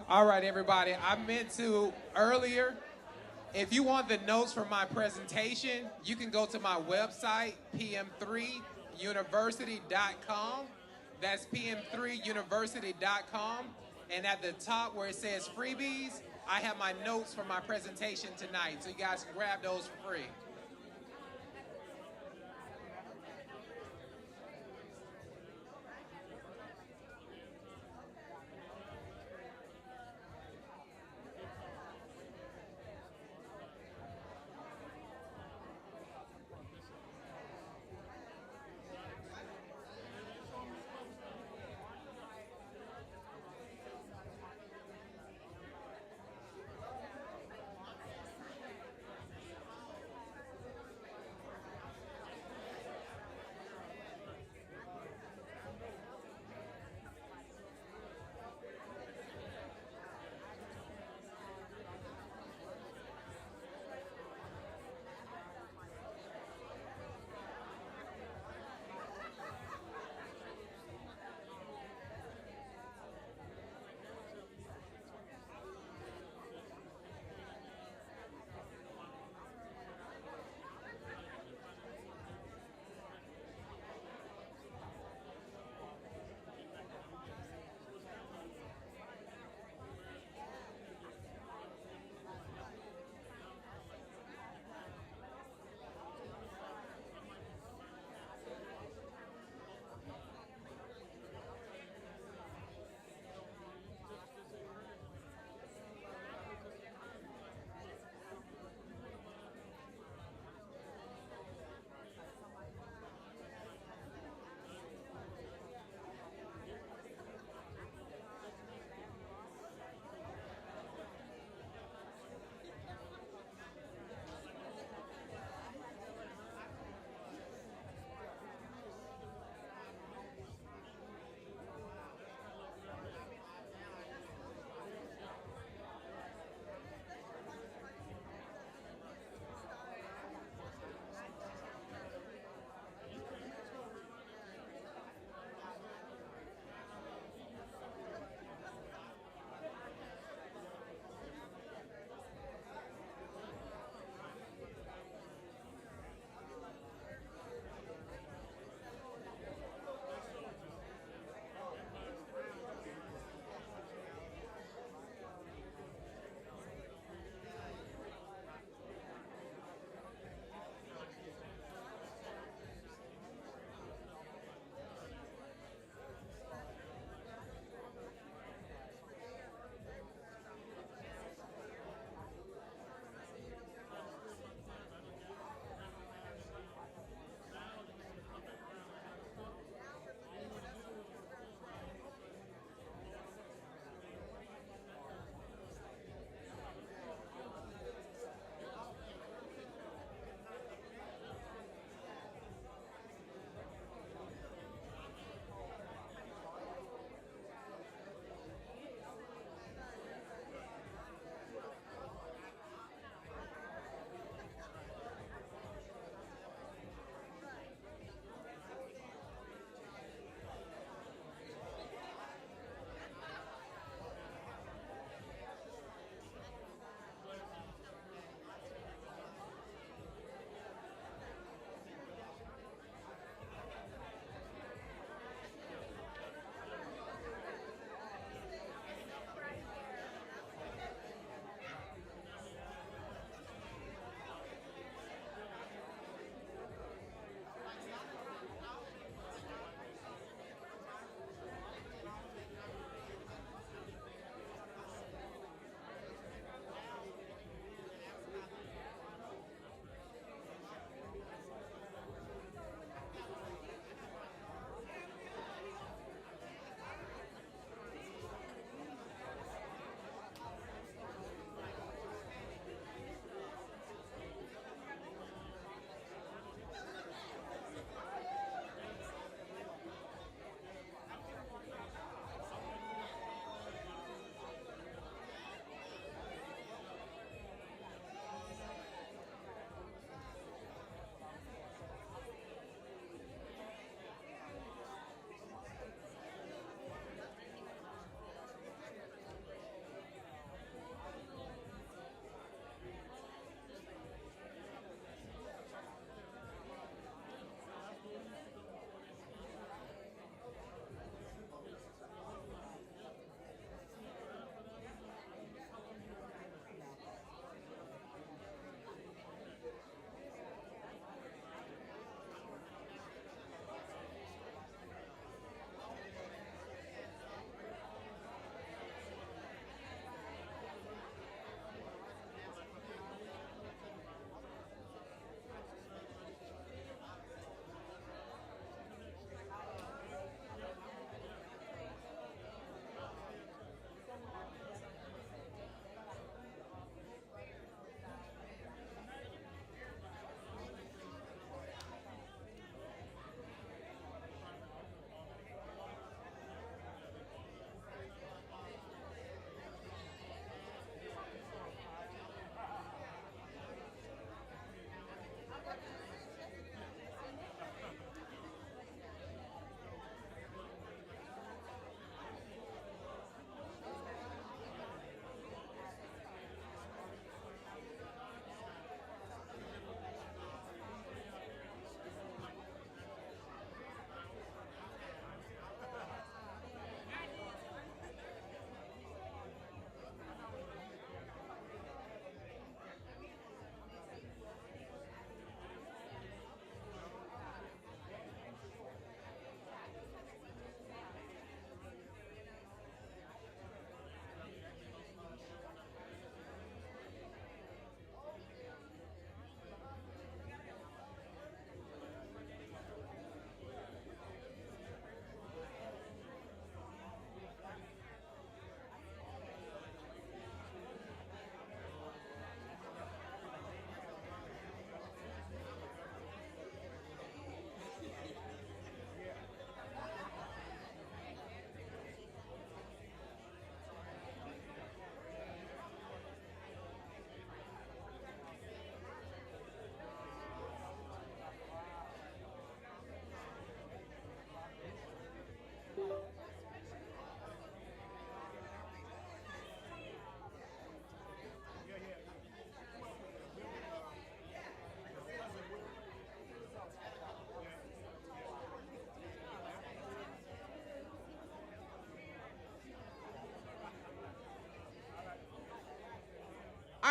All right, everybody. I meant to earlier, if you want the notes for my presentation, you can go to my website, pm3university.com. That's pm3university.com. And at the top where it says freebies, I have my notes for my presentation tonight. So you guys can grab those for free.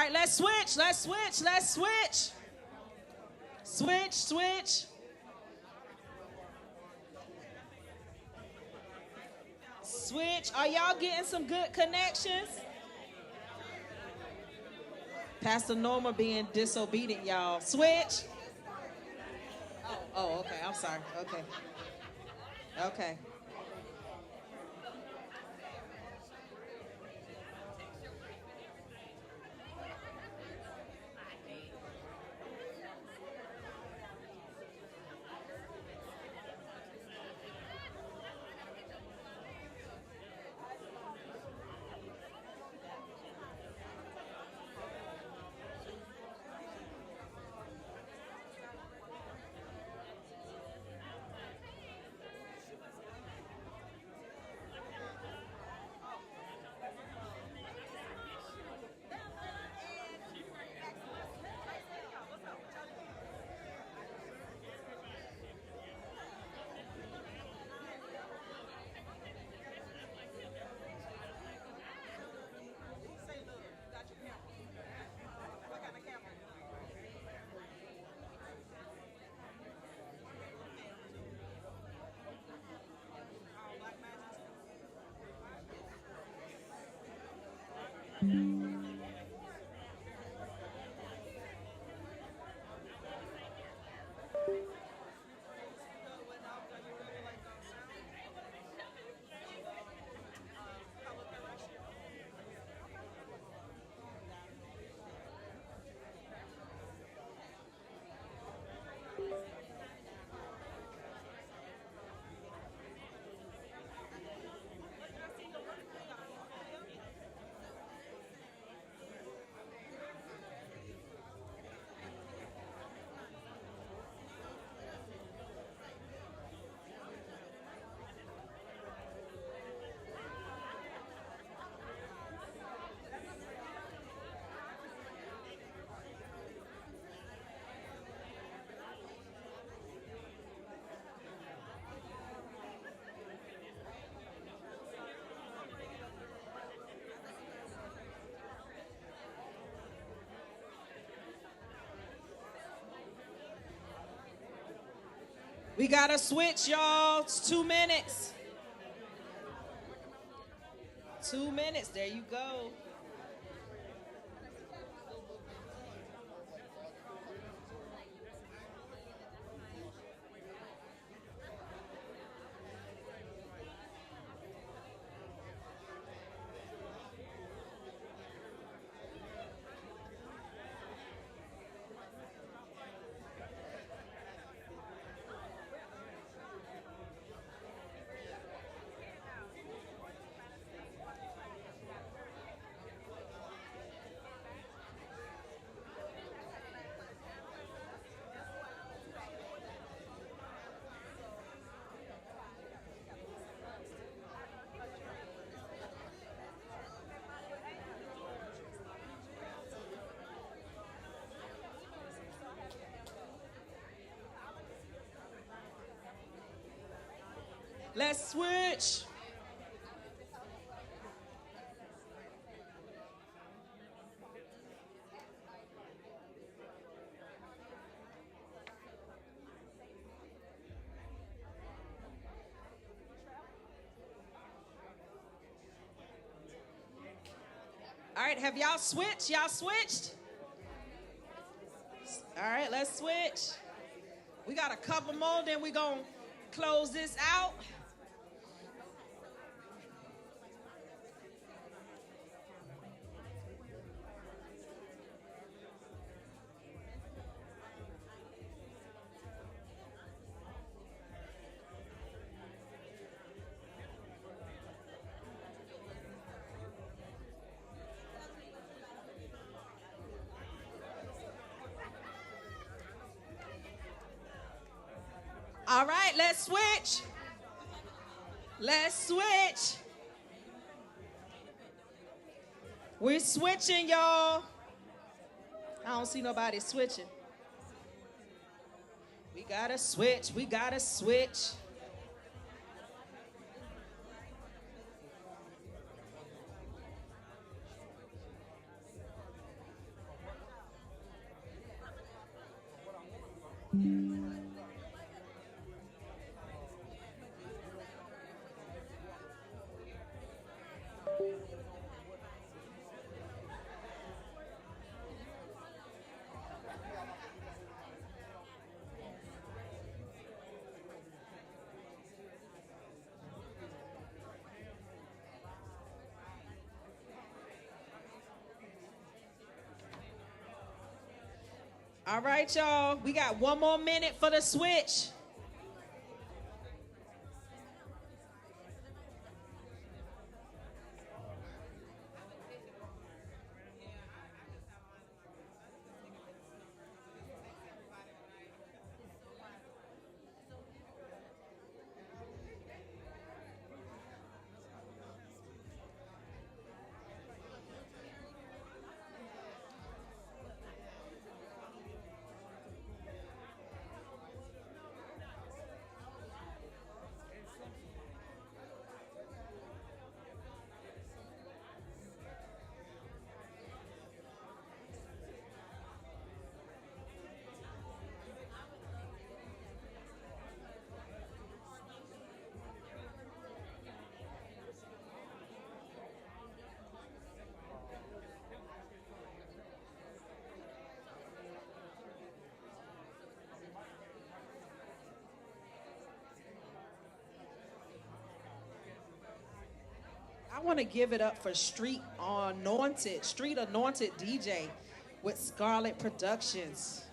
right, let's switch. Let's switch. Let's switch. Switch, switch. Switch. Are y'all getting some good connections? Pastor Norma being disobedient, y'all. Switch. Oh, okay. I'm sorry. Okay. Okay. We got to switch, y'all. It's 2 minutes. 2 minutes. There you go. Let's switch. All right, have y'all switched? Y'all switched? All right, let's switch. We got a couple more, then we're going to close this out. All right, let's switch. Let's switch. We're switching, y'all. I don't see nobody switching. We gotta switch. We gotta switch. All right, y'all. We got 1 more minute for the switch. I want to give it up for Street Anointed DJ with Scarlet Productions.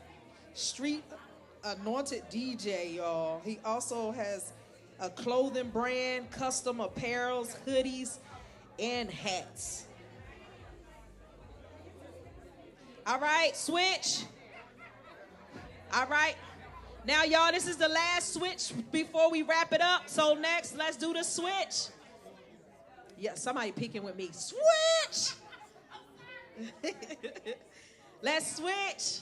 Street Anointed DJ, y'all. He also has a clothing brand, custom apparels, hoodies, and hats. All right, switch. All right. Now, y'all, this is the last switch before we wrap it up. So next, let's do the switch. Yeah, somebody peeking with me. Switch! Let's switch.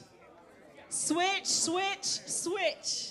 Switch, switch, switch.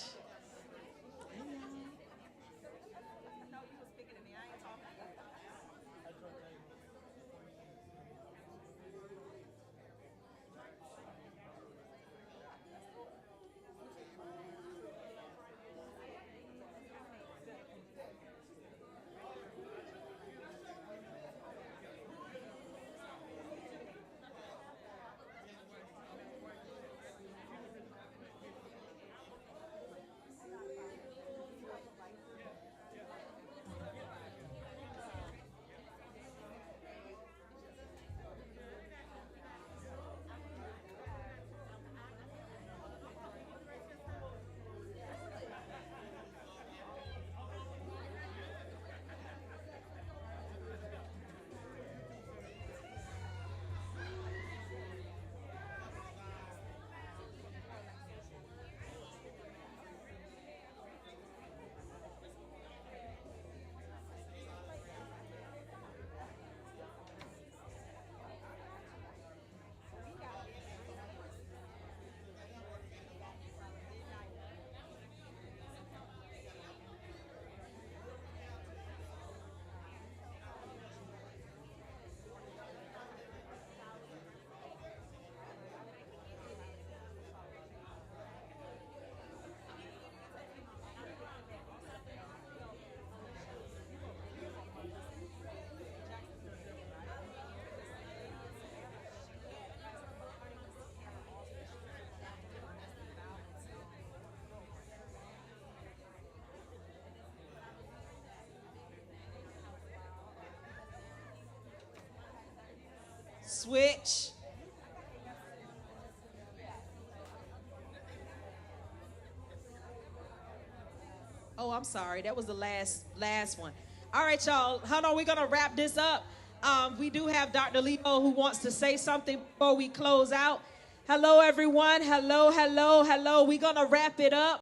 Switch. Oh, I'm sorry. That was the last one. All right, y'all. Hold on. We're going to wrap this up. We do have Dr. Leo who wants to say something before we close out. Hello, everyone. Hello, hello, hello. We're going to wrap it up.